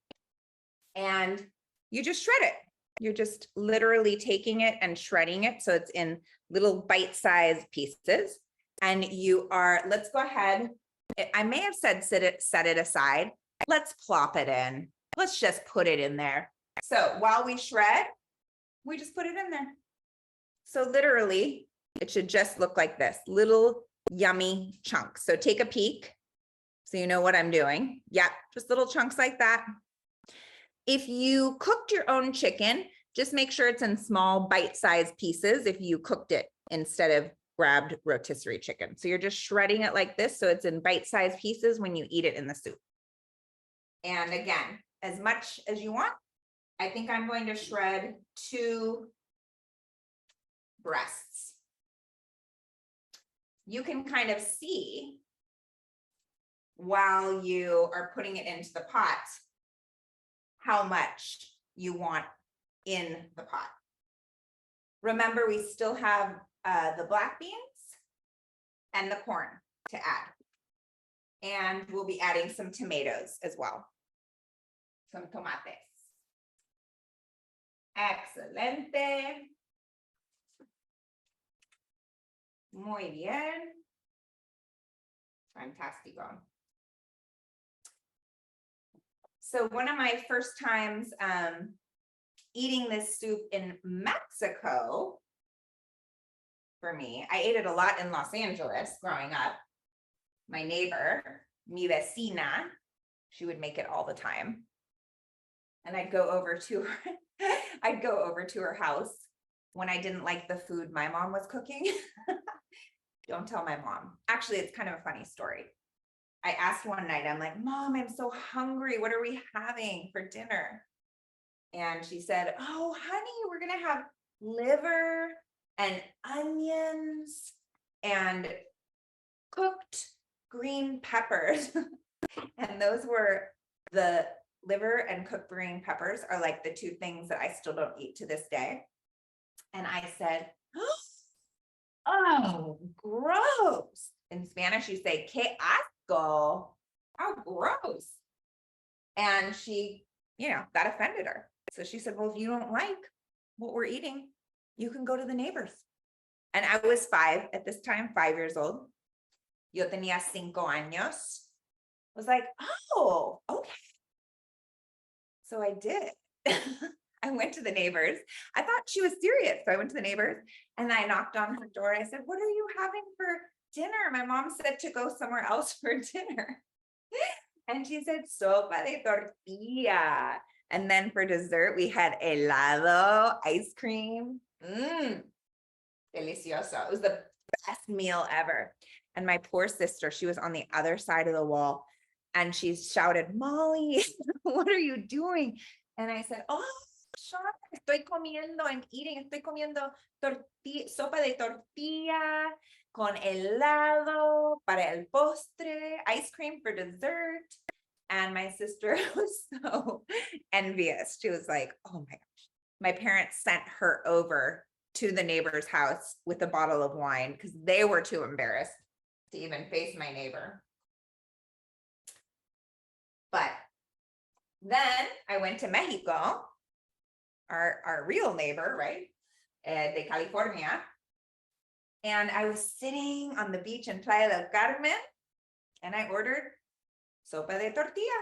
And you just shred it. You're just literally taking it and shredding it. So it's in little bite-sized pieces. And you are, let's go ahead. I may have said set it aside. Let's plop it in. Let's just put it in there. So while we shred, we just put it in there. So literally, it should just look like this, little yummy chunks. So take a peek so you know what I'm doing. Yeah, just little chunks like that. If you cooked your own chicken, just make sure it's in small bite-sized pieces if you cooked it instead of grabbed rotisserie chicken. So you're just shredding it like this so it's in bite-sized pieces when you eat it in the soup. And again, as much as you want. I think I'm going to shred 2 breasts. You can kind of see while you are putting it into the pot how much you want in the pot. Remember, we still have the black beans and the corn to add. And we'll be adding some tomatoes as well. Some tomates. Excelente. Muy bien. Fantastico. So one of my first times eating this soup in Mexico, for me, I ate it a lot in Los Angeles growing up. My neighbor, mi vecina, she would make it all the time. And I'd go over to her house when I didn't like the food my mom was cooking. Don't tell my mom. Actually, it's kind of a funny story. I asked one night, I'm like, Mom, I'm so hungry. What are we having for dinner? And she said, oh, honey, we're going to have liver and onions and cooked green peppers. And those were the liver and cooked green peppers are like the two things that I still don't eat to this day. And I said, oh, gross. In Spanish, you say, que asco. How gross. And she, that offended her. So she said, well, if you don't like what we're eating, you can go to the neighbors. And I was 5 at this time, 5 years old. Yo tenía 5 años. I was like, oh, okay. So I did. I went to the neighbors. I thought she was serious. So I went to the neighbors and I knocked on her door. I said, what are you having for dinner? My mom said to go somewhere else for dinner. And she said, sopa de tortilla. And then for dessert, we had helado, ice cream. Delicioso. It was the best meal ever. And my poor sister, she was on the other side of the wall and she shouted, Molly, what are you doing? And I said, oh, Sean, estoy comiendo, I'm eating, estoy comiendo sopa de tortilla con helado para el postre, ice cream for dessert. And my sister was so envious. She was like, oh my gosh. My parents sent her over to the neighbor's house with a bottle of wine because they were too embarrassed to even face my neighbor. But then I went to Mexico, our real neighbor, right? De California. And I was sitting on the beach in Playa del Carmen and I ordered sopa de tortilla.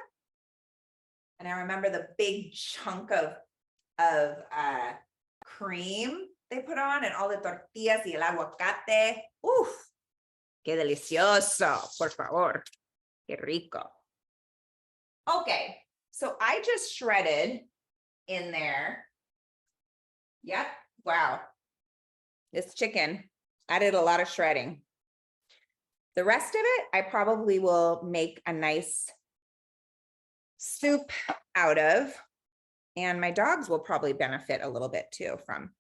And I remember the big chunk of cream they put on and all the tortillas y el aguacate. Uf, qué delicioso, por favor. Qué rico. Okay, so I just shredded in there. Yep, wow. This chicken, I did a lot of shredding. The rest of it, I probably will make a nice soup out of, and my dogs will probably benefit a little bit too from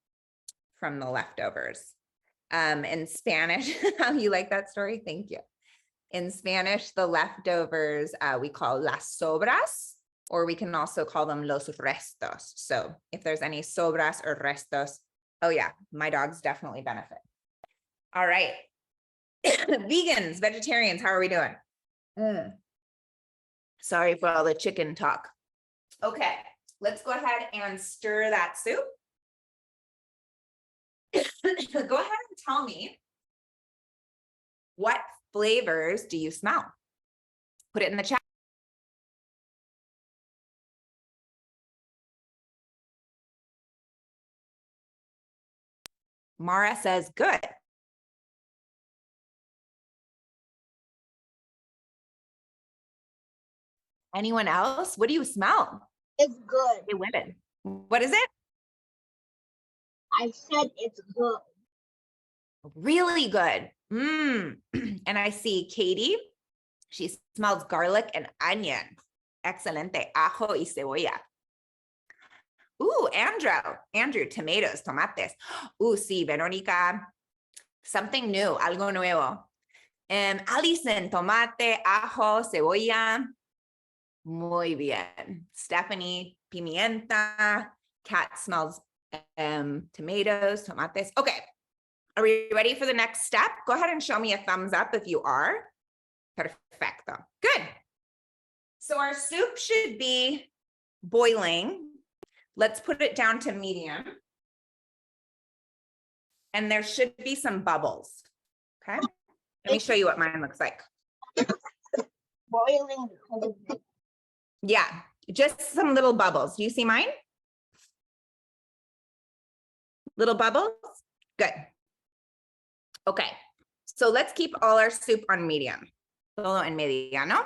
the leftovers. In Spanish, you like that story? Thank you. In Spanish, the leftovers we call las sobras, or we can also call them los restos. So if there's any sobras or restos, oh yeah, my dogs definitely benefit. All right. Vegans, vegetarians, how are we doing? Sorry for all the chicken talk. Okay, let's go ahead and stir that soup. Go ahead and tell me, what flavors do you smell? Put it in the chat. Mara says good. Anyone else? What do you smell?
It's good.
Hey, women. What is it?
I said it's good.
Really good. And I see Katie. She smells garlic and onion. Excelente. Ajo y cebolla. Ooh, Andrew, tomatoes, tomates. Ooh, sí, Verónica. Something new, algo nuevo. Alison, tomate, ajo, cebolla. Muy bien. Stephanie, pimienta. Kat smells tomatoes, tomates. Okay. Are we ready for the next step? Go ahead and show me a thumbs up if you are. Perfecto. Good. So our soup should be boiling. Let's put it down to medium. And there should be some bubbles. Okay. Let me show you what mine looks like.
Boiling.
Yeah, just some little bubbles. Do you see mine? Little bubbles? Good. Okay, so let's keep all our soup on medium. Solo en mediano.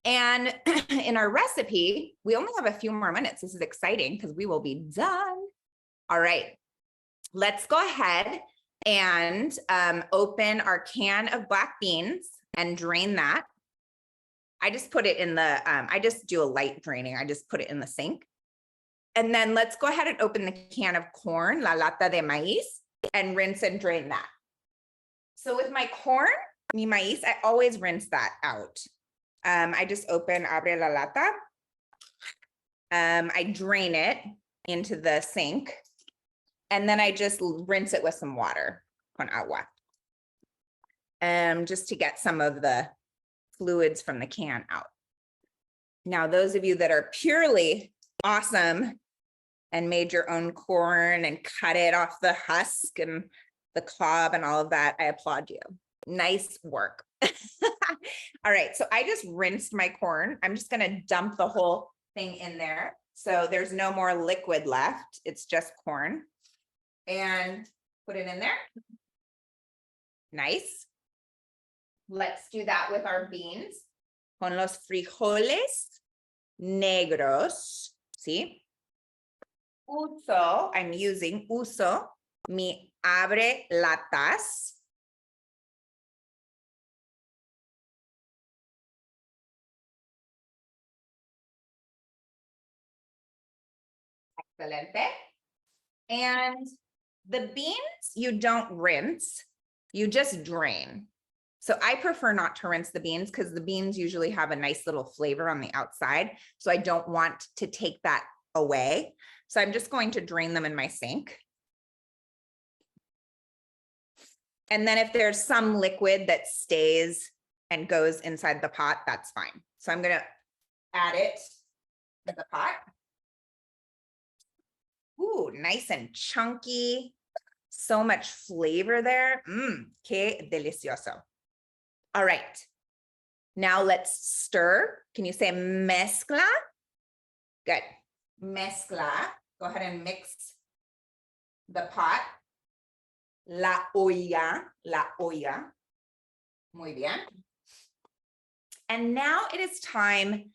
And in our recipe, we only have a few more minutes. This is exciting because we will be done. All right, let's go ahead and open our can of black beans and drain that. I just put it in the, I just do a light draining. I just put it in the sink. And then let's go ahead and open the can of corn, la lata de maíz, and rinse and drain that. So with my corn, mi maíz, I always rinse that out. I just open, abre la lata, I drain it into the sink, and then I just rinse it with some water, con agua, just to get some of the fluids from the can out. Now, those of you that are purely awesome and made your own corn and cut it off the husk and the cob and all of that, I applaud you. Nice work. All right, so I just rinsed my corn. I'm just gonna dump the whole thing in there. So there's no more liquid left. It's just corn. And put it in there. Nice. Let's do that with our beans. Con los frijoles negros, ¿sí? I'm using mi abre latas. Excelente. And the beans, you don't rinse, you just drain. So I prefer not to rinse the beans because the beans usually have a nice little flavor on the outside. So I don't want to take that away. So I'm just going to drain them in my sink. And then if there's some liquid that stays and goes inside the pot, that's fine. So I'm going to add it to the pot. Ooh, nice and chunky. So much flavor there. Que delicioso. All right. Now let's stir. Can you say mezcla? Good. Mezcla. Go ahead and mix the pot. La olla. La olla. Muy bien. And now it is time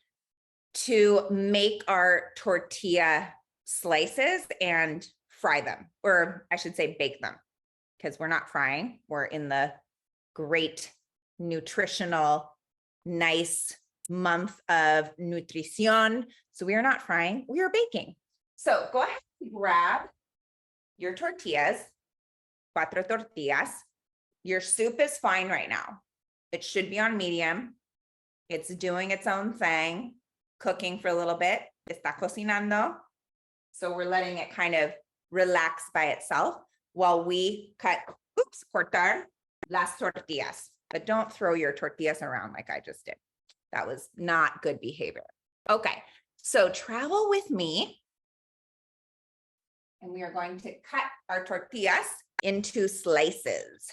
to make our tortilla slices and fry them, or I should say bake them, because we're not frying. We're in the great nutritional, nice month of nutrición. So we are not frying, we are baking. So go ahead and grab your tortillas, 4 tortillas. Your soup is fine right now. It should be on medium. It's doing its own thing, cooking for a little bit. Está cocinando. So we're letting it kind of relax by itself while we cortar las tortillas. But don't throw your tortillas around like I just did. That was not good behavior. Okay, so travel with me. And we are going to cut our tortillas into slices.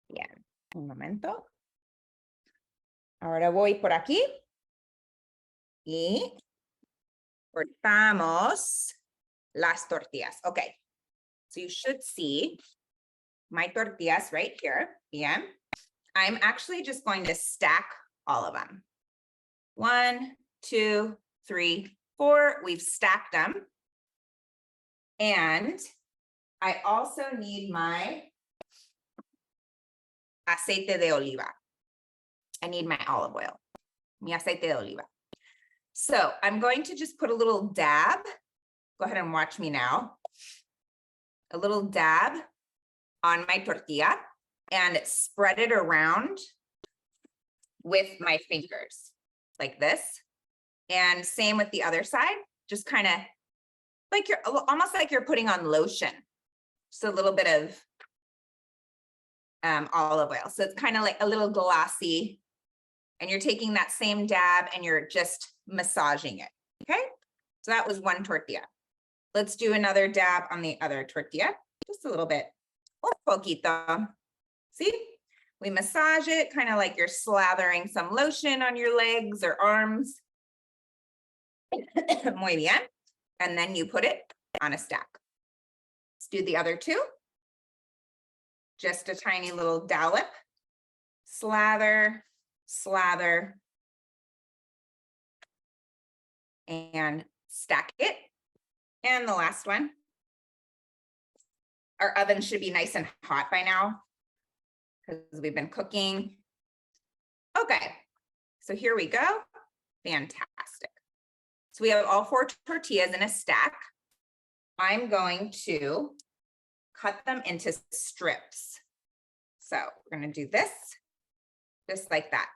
Bien, un momento. Ahora voy por aquí. Y cortamos las tortillas. Okay, so you should see my tortillas right here. Bien. I'm actually just going to stack all of them. 1, 2, 3, 4. We've stacked them. And I also need my aceite de oliva. I need my olive oil, mi aceite de oliva. So I'm going to just put a little dab. Go ahead and watch me now. A little dab on my tortilla and spread it around with my fingers like this. And same with the other side, just kind of like you're almost like you're putting on lotion. Just a little bit of olive oil. So it's kind of like a little glossy. And you're taking that same dab and you're just massaging it, okay? So that was one tortilla. Let's do another dab on the other tortilla, just a little bit, un poquito. See, we massage it kind of like you're slathering some lotion on your legs or arms. Muy bien. And then you put it on a stack. Let's do the other two. Just a tiny little dollop, slather, slather, and stack it. And the last one. Our oven should be nice and hot by now because we've been cooking. Okay, so here we go. Fantastic. So we have all 4 tortillas in a stack. I'm going to cut them into strips. So we're going to do this, just like that.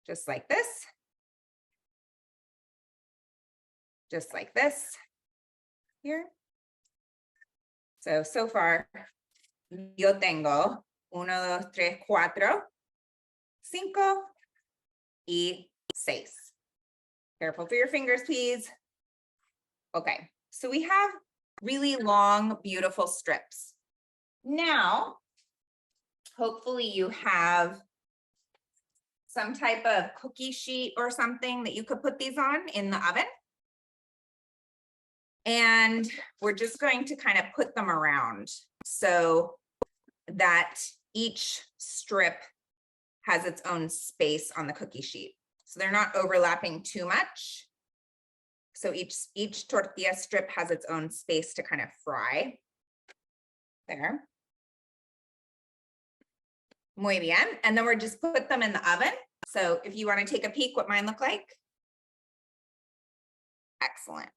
Just like this. just like this here. So far, yo tengo 1, 2, 3, 4, 5, y 6. Careful for your fingers, please. Okay, so we have really long, beautiful strips. Now, hopefully you have some type of cookie sheet or something that you could put these on in the oven. And we're just going to kind of put them around so that each strip has its own space on the cookie sheet. So they're not overlapping too much. So each tortilla strip has its own space to kind of fry. There. Muy bien. And then we're just put them in the oven. So if you want to take a peek what mine look like. Excellent.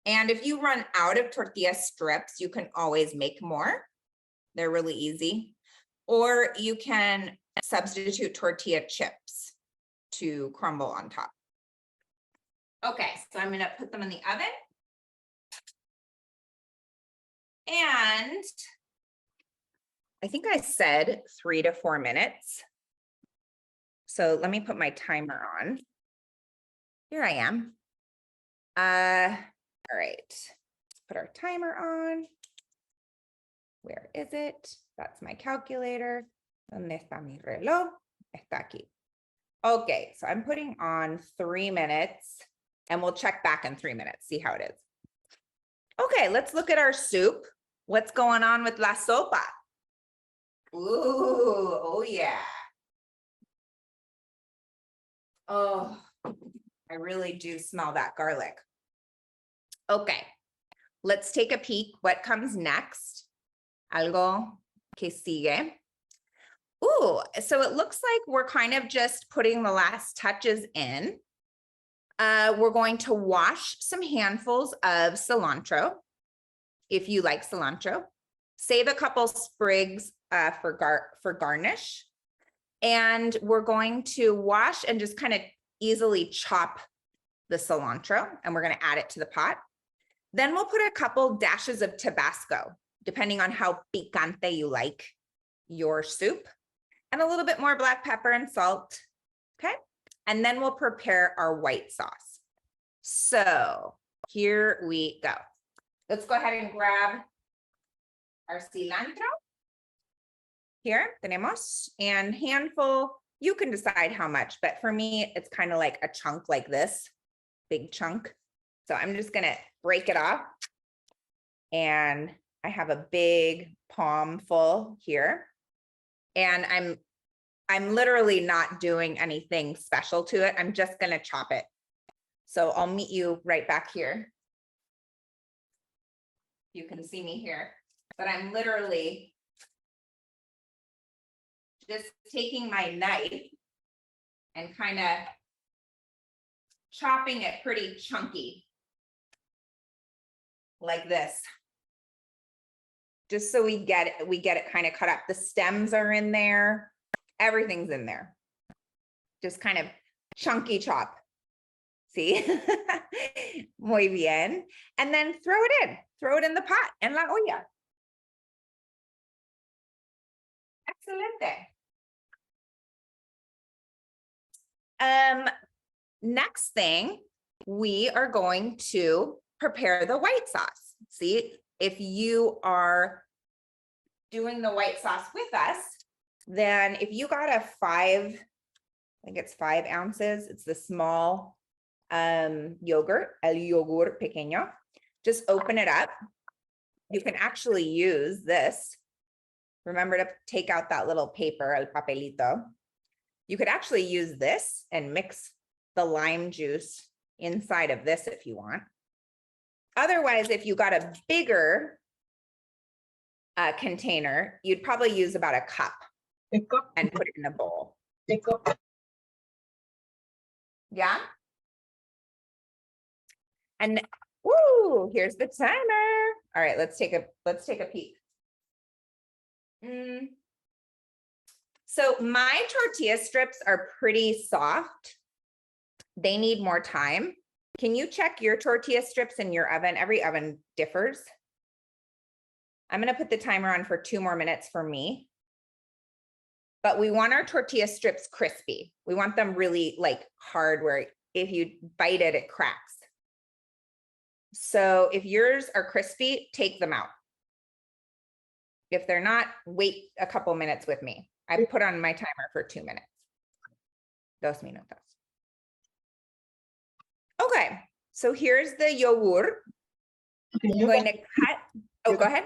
And if you run out of tortilla strips, you can always make more. They're really easy. Or you can substitute tortilla chips to crumble on top. Okay, so I'm going to put them in the oven. And I think I said 3 to 4 minutes. So let me put my timer on. Here I am. All right, let's put our timer on. Where is it? That's my calculator. ¿Dónde está mi reloj? Está aquí. Okay, so I'm putting on 3 minutes and we'll check back in 3 minutes, see how it is. Okay, let's look at our soup. What's going on with la sopa? Ooh, oh yeah. Oh, I really do smell that garlic. Okay, let's take a peek. What comes next? Algo que sigue. Ooh, so it looks like we're kind of just putting the last touches in. We're going to wash some handfuls of cilantro, if you like cilantro. Save a couple sprigs for garnish. And we're going to wash and just kind of easily chop the cilantro, and we're going to add it to the pot. Then we'll put a couple dashes of Tabasco, depending on how picante you like your soup, and a little bit more black pepper and salt. Okay. And then we'll prepare our white sauce. So here we go. Let's go ahead and grab our cilantro. Here tenemos, and handful, you can decide how much, but for me, it's kind of like a chunk like this, big chunk. So I'm just gonna break it off. And I have a big palm full here. And I'm literally not doing anything special to it. I'm just gonna chop it. So I'll meet you right back here. You can see me here, but I'm literally just taking my knife and kind of chopping it pretty chunky like this. Just so we get it kind of cut up. The stems are in there. Everything's in there. Just kind of chunky chop. See? Muy bien. And then throw it in the pot, en la olla. Excelente. Next thing, we are going to prepare the white sauce. See, if you are doing the white sauce with us, then if you got a 5, I think it's 5 ounces, it's the small yogurt, el yogur pequeño, just open it up. You can actually use this. Remember to take out that little paper, el papelito. You could actually use this and mix the lime juice inside of this if you want. Otherwise, if you got a bigger container, you'd probably use about a cup and put it in a bowl. Yeah. And woo, here's the timer. All right, let's take a peek. So my tortilla strips are pretty soft. They need more time Can you check your tortilla strips in your oven? Every oven differs. I'm gonna put the timer on for 2 more minutes for me. But we want our tortilla strips crispy. We want them really like hard where if you bite it, it cracks. So if yours are crispy, take them out. If they're not, wait a couple minutes with me. I put on my timer for 2 minutes. 2 minutos. Okay, so here's the yogurt.
Okay,
I'm going to cut. Oh, go ahead.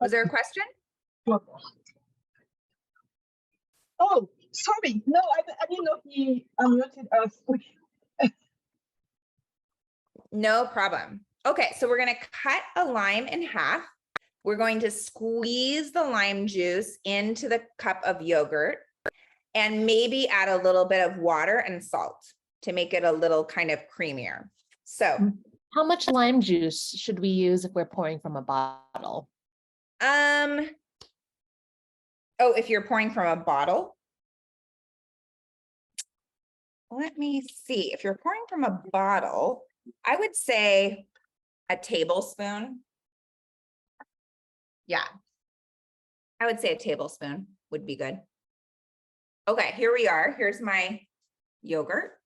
Was there a question?
Oh, sorry. No, I didn't know he unmuted us.
No problem. Okay, so we're going to cut a lime in half. We're going to squeeze the lime juice into the cup of yogurt and maybe add a little bit of water and salt to make it a little kind of creamier. So,
How much lime juice should we use if we're pouring from a bottle?
oh, if you're pouring from a bottle, let me see. If you're pouring from a bottle, I would say a tablespoon. Yeah, I would say a tablespoon would be good. Okay, here we are. Here's my yogurt,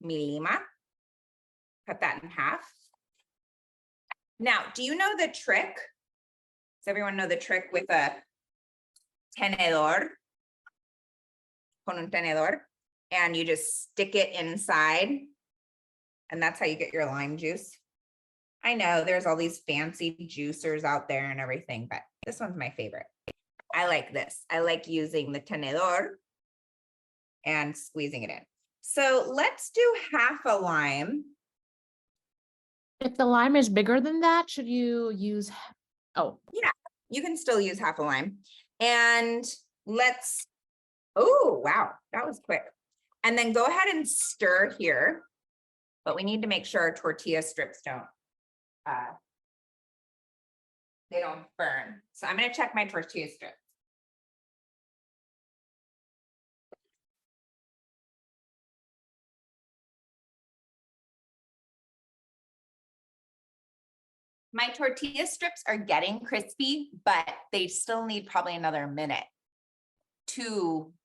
mi lima. Cut that in half. Now, do you know the trick? Does everyone know the trick with a tenedor? Con un tenedor. And you just stick it inside. And that's how you get your lime juice. I know there's all these fancy juicers out there and everything, but this one's my favorite. I like this. I like using the tenedor and squeezing it in. So let's do half a lime.
If the lime is bigger than that, should you use, oh,
Yeah, you can still use half a lime. And let's, oh, wow, that was quick. And then go ahead and stir here. But we need to make sure our tortilla strips don't, they don't burn. So I'm gonna check my tortilla strips. My tortilla strips are getting crispy, but they still need probably another minute.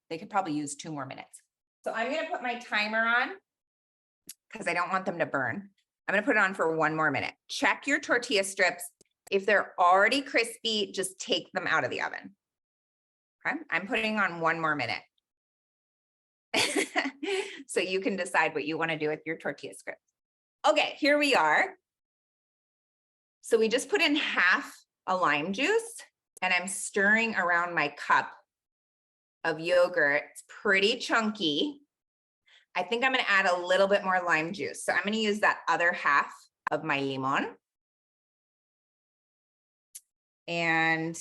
They could probably use 2 more minutes. So I'm gonna put my timer on because I don't want them to burn. I'm gonna put it on for 1 more minute. Check your tortilla strips. If they're already crispy, just take them out of the oven. Okay, I'm putting on 1 more minute. So you can decide what you wanna do with your tortilla strips. Okay, here we are. So we just put in half a lime juice and I'm stirring around my cup of yogurt. It's pretty chunky. I think I'm gonna add a little bit more lime juice. So I'm gonna use that other half of my limon. And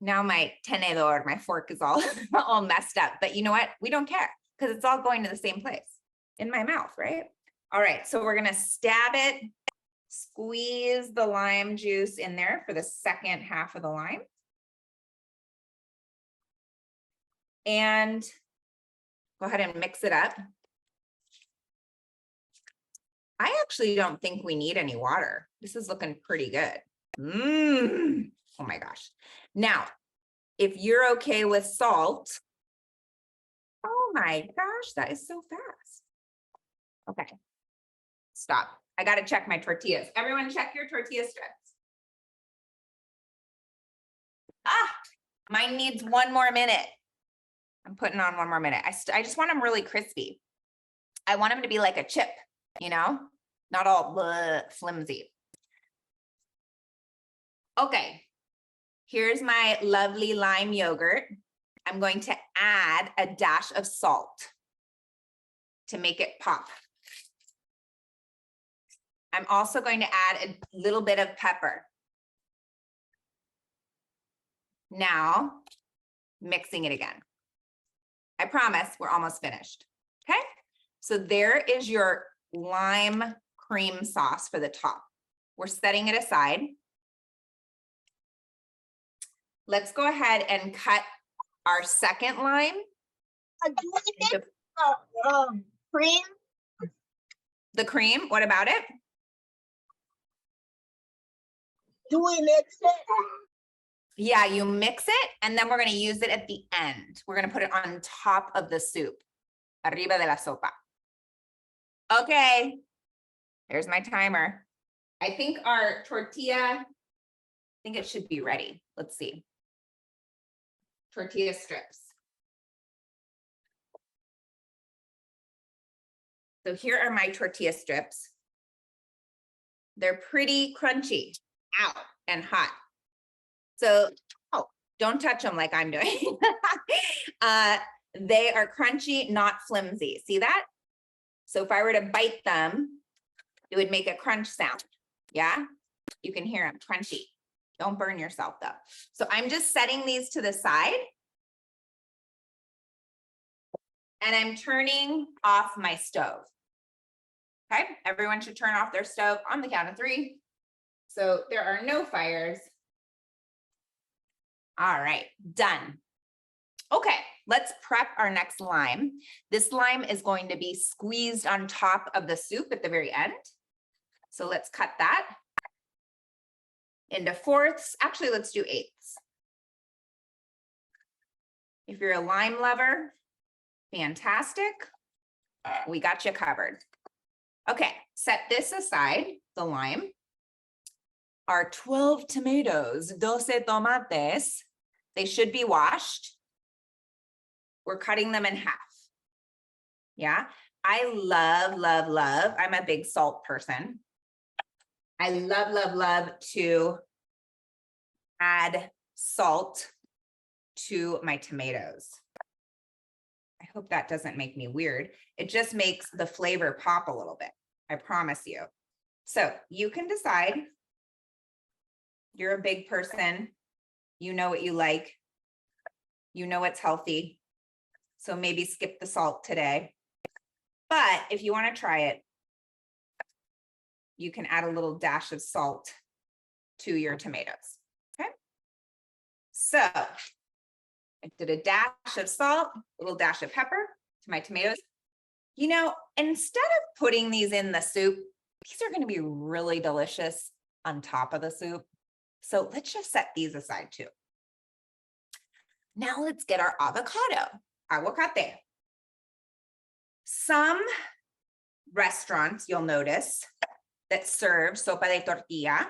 now my tenedor, my fork is all, all messed up, but you know what? We don't care because it's all going to the same place in my mouth, right? All right, so we're gonna stab it, squeeze the lime juice in there for the second half of the lime. And go ahead and mix it up. I actually don't think we need any water. This is looking pretty good. Oh my gosh. Now, if you're okay with salt, oh my gosh, that is so fast. Okay, stop. I got to check my tortillas. Everyone check your tortilla strips. Ah, mine needs 1 more minute. I'm putting on 1 more minute. I just want them really crispy. I want them to be like a chip, you know, not all flimsy. Okay, here's my lovely lime yogurt. I'm going to add a dash of salt to make it pop. I'm also going to add a little bit of pepper. Now, mixing it again. I promise we're almost finished, okay? So there is your lime cream sauce for the top. We're setting it aside. Let's go ahead and cut our second lime.
Cream.
The cream, what about it?
Do we mix it?
Yeah, you mix it and then we're gonna use it at the end. We're gonna put it on top of the soup. Arriba de la sopa. Okay, there's my timer. I think our tortilla, I think it should be ready. Let's see. Tortilla strips. So here are my tortilla strips. They're pretty crunchy, ow, and hot. So, oh, don't touch them like I'm doing. They are crunchy, not flimsy. See that? So if I were to bite them, it would make a crunch sound. Yeah, you can hear them crunchy. Don't burn yourself though. So I'm just setting these to the side. And I'm turning off my stove. Okay, everyone should turn off their stove on the count of 3. So there are no fires. All right, done. Okay, let's prep our next lime. This lime is going to be squeezed on top of the soup at the very end. So let's cut that into 4ths. Actually, let's do 8ths. If you're a lime lover, fantastic. We got you covered. Okay, set this aside, the lime. Our 12 tomatoes, 12 tomates, they should be washed. We're cutting them in half. Yeah, I love, I'm a big salt person. I love to add salt to my tomatoes. I hope that doesn't make me weird. It just makes the flavor pop a little bit. I promise you. So you can decide. You're a big person. You know what you like. You know what's healthy. So maybe skip the salt today. But if you want to try it, you can add a little dash of salt to your tomatoes. Okay. So I did a dash of salt, a little dash of pepper to my tomatoes. You know, instead of putting these in the soup, these are going to be really delicious on top of the soup. So let's just set these aside too. Now let's get our avocado, aguacate. Some restaurants, you'll notice, that serve sopa de tortilla.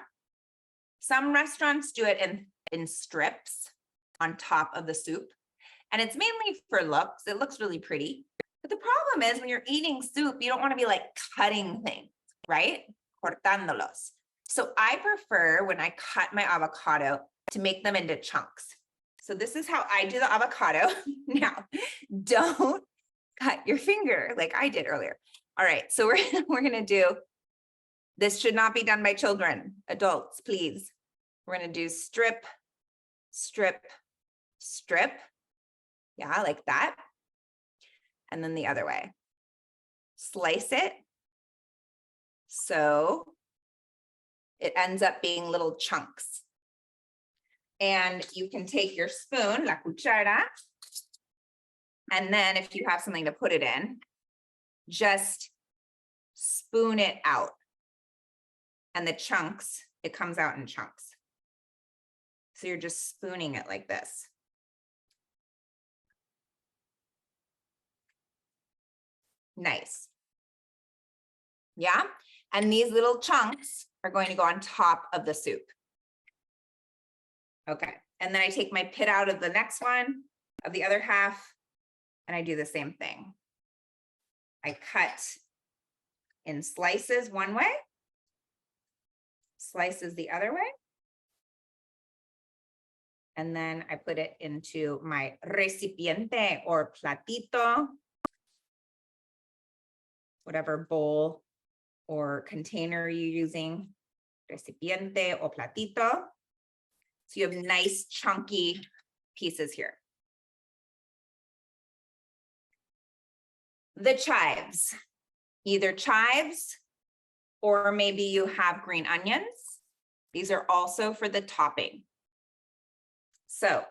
Some restaurants do it in strips on top of the soup. And it's mainly for looks. It looks really pretty. But the problem is when you're eating soup, you don't want to be like cutting things, right? Cortándolos. So I prefer when I cut my avocado to make them into chunks. So this is how I do the avocado. Now, don't cut your finger like I did earlier. All right, so we're gonna do, this should not be done by children, adults, please. We're gonna do strip, strip, strip. Yeah, like that. And then the other way. Slice it. So it ends up being little chunks. And you can take your spoon, la cuchara, and then if you have something to put it in, just spoon it out. And the chunks, it comes out in chunks. So you're just spooning it like this. Nice. Yeah, and these little chunks are going to go on top of the soup. Okay, and then I take my pit out of the next one, of the other half, and I do the same thing. I cut in slices one way, slices the other way, and then I put it into my recipiente or platito, whatever bowl or container you're using, recipiente or platito. So you have nice chunky pieces here. The chives, either chives or maybe you have green onions. These are also for the topping. So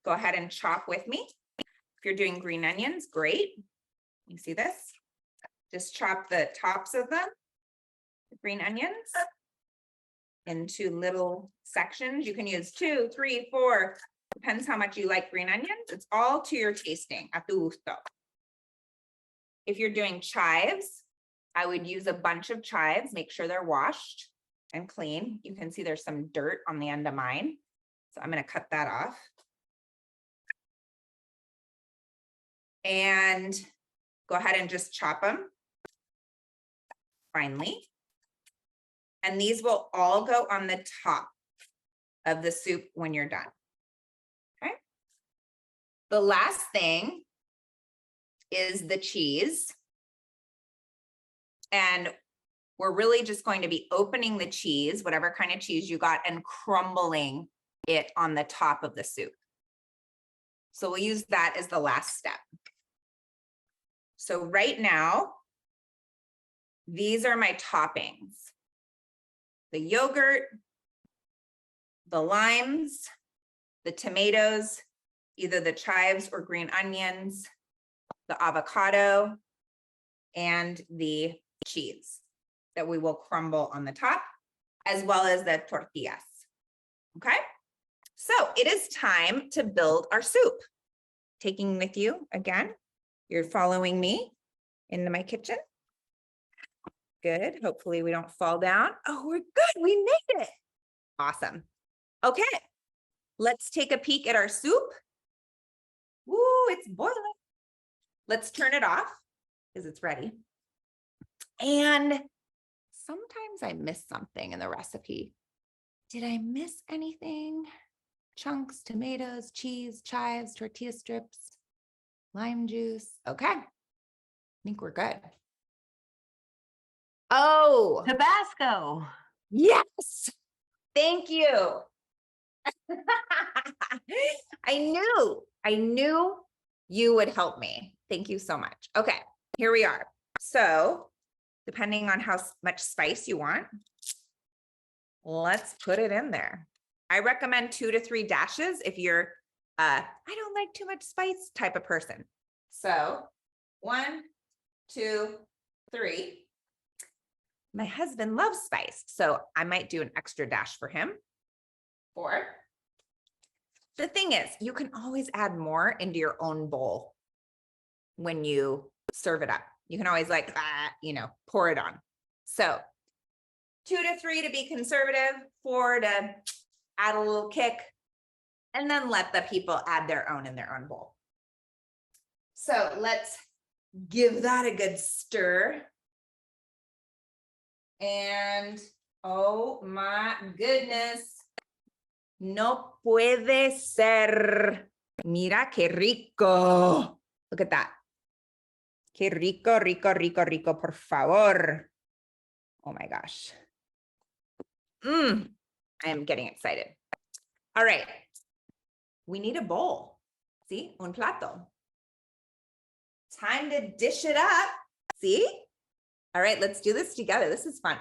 go ahead and chop with me. If you're doing green onions, great. You see this? Just chop the tops of them, the green onions, into little sections. You can use 2, 3, 4, depends how much you like green onions. It's all to your tasting, a tu gusto. If you're doing chives, I would use a bunch of chives, make sure they're washed and clean. You can see there's some dirt on the end of mine. So I'm going to cut that off. And go ahead and just chop them finely. And these will all go on the top of the soup when you're done. Okay. The last thing is the cheese. And we're really just going to be opening the cheese, whatever kind of cheese you got, and crumbling it on the top of the soup. So we'll use that as the last step. So right now, these are my toppings. The yogurt, the limes, the tomatoes, either the chives or green onions, the avocado, and the cheese that we will crumble on the top, as well as the tortillas. Okay, so it is time to build our soup. Taking with you again, you're following me into my kitchen. Good, hopefully we don't fall down. Oh, we're good, we made it. Awesome. Okay, let's take a peek at our soup. Woo, it's boiling. Let's turn it off because it's ready. And sometimes I miss something in the recipe. Did I miss anything? Chunks, tomatoes, cheese, chives, tortilla strips, lime juice. Okay, I think we're good. Oh,
Tabasco.
yes. Thank you. I knew you would help me. Thank you so much. Okay, here we are. So depending on how much spice you want, let's put it in there. I recommend 2 to 3 dashes if you're I don't like too much spice type of person. So 1, 2, 3. My husband loves spice, so I might do an extra dash for him. 4. The thing is, you can always add more into your own bowl when you serve it up. You can always like, pour it on. So 2 to 3 to be conservative, 4 to add a little kick, and then let the people add their own in their own bowl. So let's give that a good stir. And oh my goodness, no puede ser. Mira qué rico. Look at that. Qué rico, rico, rico, rico, por favor. Oh my gosh. I am getting excited. All right. We need a bowl. See, un plato. Time to dish it up. See? All right, let's do this together. This is fun.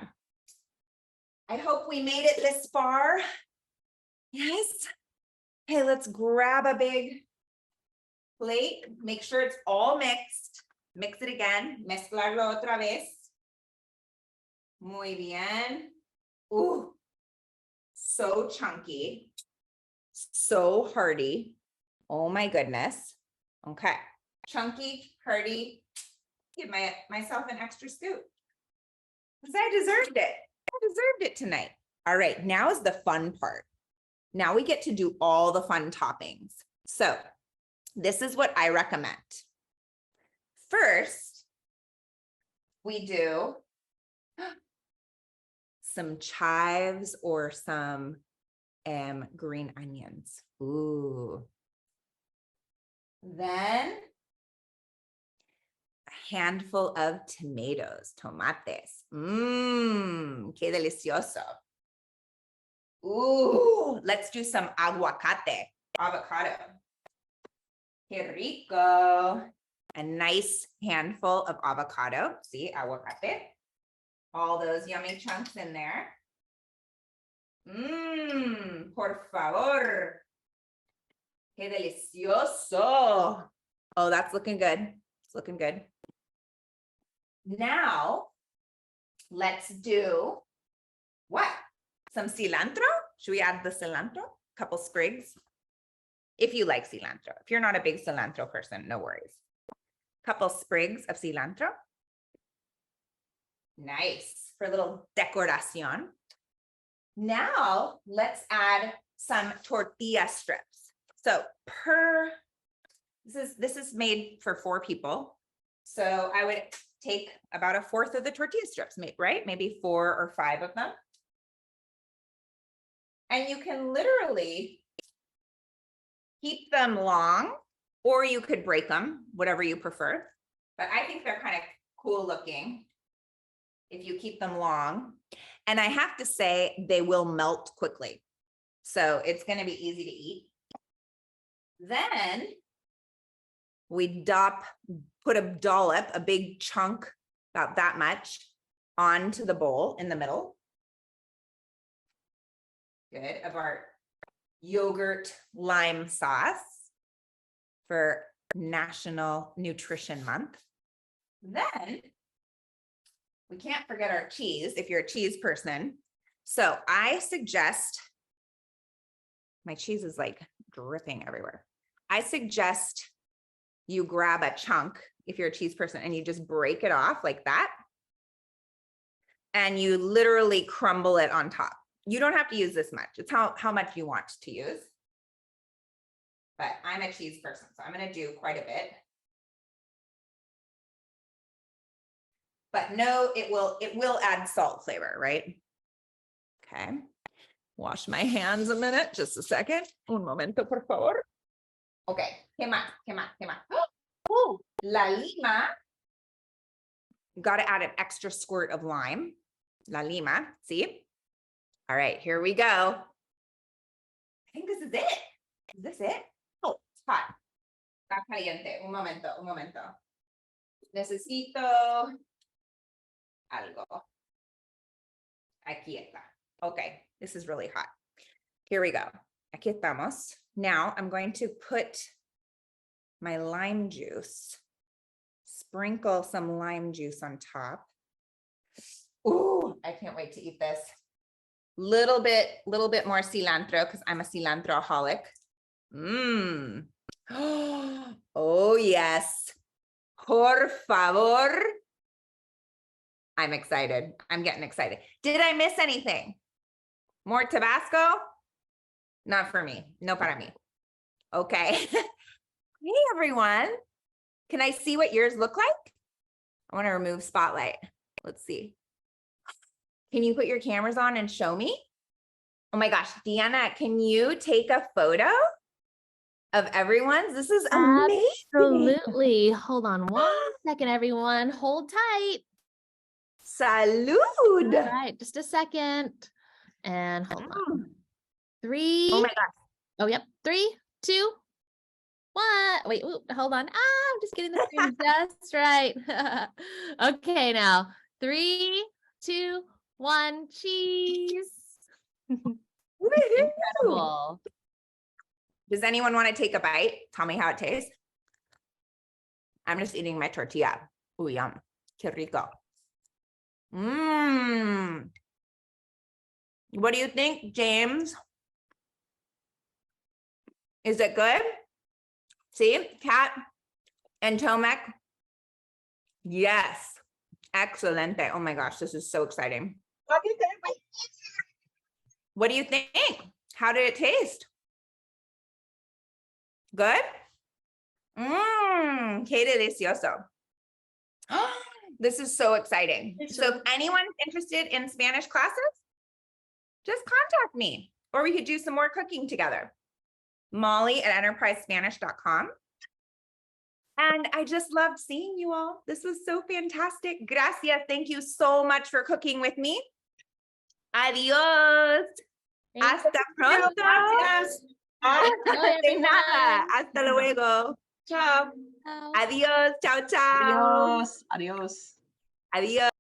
I hope we made it this far. Yes. Okay, let's grab a big plate. Make sure it's all mixed. Mix it again. Mezclarlo otra vez. Muy bien. Ooh, so chunky. So hearty. Oh my goodness. Okay. Chunky, hearty. Give myself an extra scoop. Because I deserved it. I deserved it tonight. All right, now is the fun part. Now we get to do all the fun toppings. So this is what I recommend. First, we do some chives or some green onions. Ooh. Then a handful of tomatoes, tomates. Qué delicioso. Ooh, let's do some aguacate, avocado. Qué rico. A nice handful of avocado. See, aguacate. All those yummy chunks in there. Por favor. Qué delicioso. Oh, that's looking good. It's looking good. Now, let's do what? Some cilantro? Should we add the cilantro? Couple sprigs? If you like cilantro. If you're not a big cilantro person, no worries. Couple sprigs of cilantro. Nice, for a little decoración. Now, let's add some tortilla strips. So this is made for 4 people. So I would take about 1/4 of the tortilla strips, right? Maybe 4 or 5 of them. And you can literally keep them long, or you could break them, whatever you prefer. But I think they're kind of cool looking if you keep them long. And I have to say, they will melt quickly. So it's going to be easy to eat. Then we put a dollop, a big chunk, about that much, onto the bowl in the middle. Good, of our yogurt lime sauce for National Nutrition Month. Then we can't forget our cheese if you're a cheese person. So I suggest, my cheese is like dripping everywhere. I suggest you grab a chunk if you're a cheese person and you just break it off like that. And you literally crumble it on top. You don't have to use this much. It's how much you want to use. But I'm a cheese person, so I'm going to do quite a bit. But no, it will add salt flavor, right? Okay. Wash my hands a minute, just a second. Un momento, por favor. Okay. ¿Qué más? ¿Qué más? ¿Qué más? Oh, la lima. Got to add an extra squirt of lime. La lima, see? All right, here we go. I think this is it. Is this it? Oh, it's hot. Está caliente. Un momento, un momento. Necesito algo. Aquí está. Okay, this is really hot. Here we go. Aquí estamos. Now I'm going to put my lime juice, sprinkle some lime juice on top. Ooh, I can't wait to eat this. Little bit more cilantro because I'm a cilantro-holic. Oh, yes. Por favor. I'm excited. I'm getting excited. Did I miss anything? More Tabasco? Not for me. No para mí. Okay. Hey, everyone. Can I see what yours look like? I want to remove spotlight. Let's see. Can you put your cameras on and show me? Oh my gosh, Deanna, can you take a photo of everyone's? This is amazing.
Absolutely. Hold on 1 second, everyone. Hold tight.
Salud.
All right, just a second. And hold on. 3.
Oh my gosh.
Oh, yep. 3, 2, 1. Wait, hold on. I'm just getting the screen just right. Okay, now 3, 2, 1, cheese. Incredible.
Does anyone want to take a bite? Tell me how it tastes. I'm just eating my tortilla. Ooh, yum. Qué rico. What do you think, James? Is it good? See, Kat and Tomek? Yes. Excelente. Oh my gosh, this is so exciting. What do you think? How did it taste? Good? Qué delicioso. This is so exciting. So if anyone's interested in Spanish classes, just contact me, or we could do some more cooking together. Molly@enterprisespanish.com. And I just loved seeing you all. This was so fantastic. Gracias. Thank you so much for cooking with me. Adiós. Hasta pronto. De nada. Hasta luego. Chao. Adiós. Chao, chao.
Adios. Adios.
Adiós.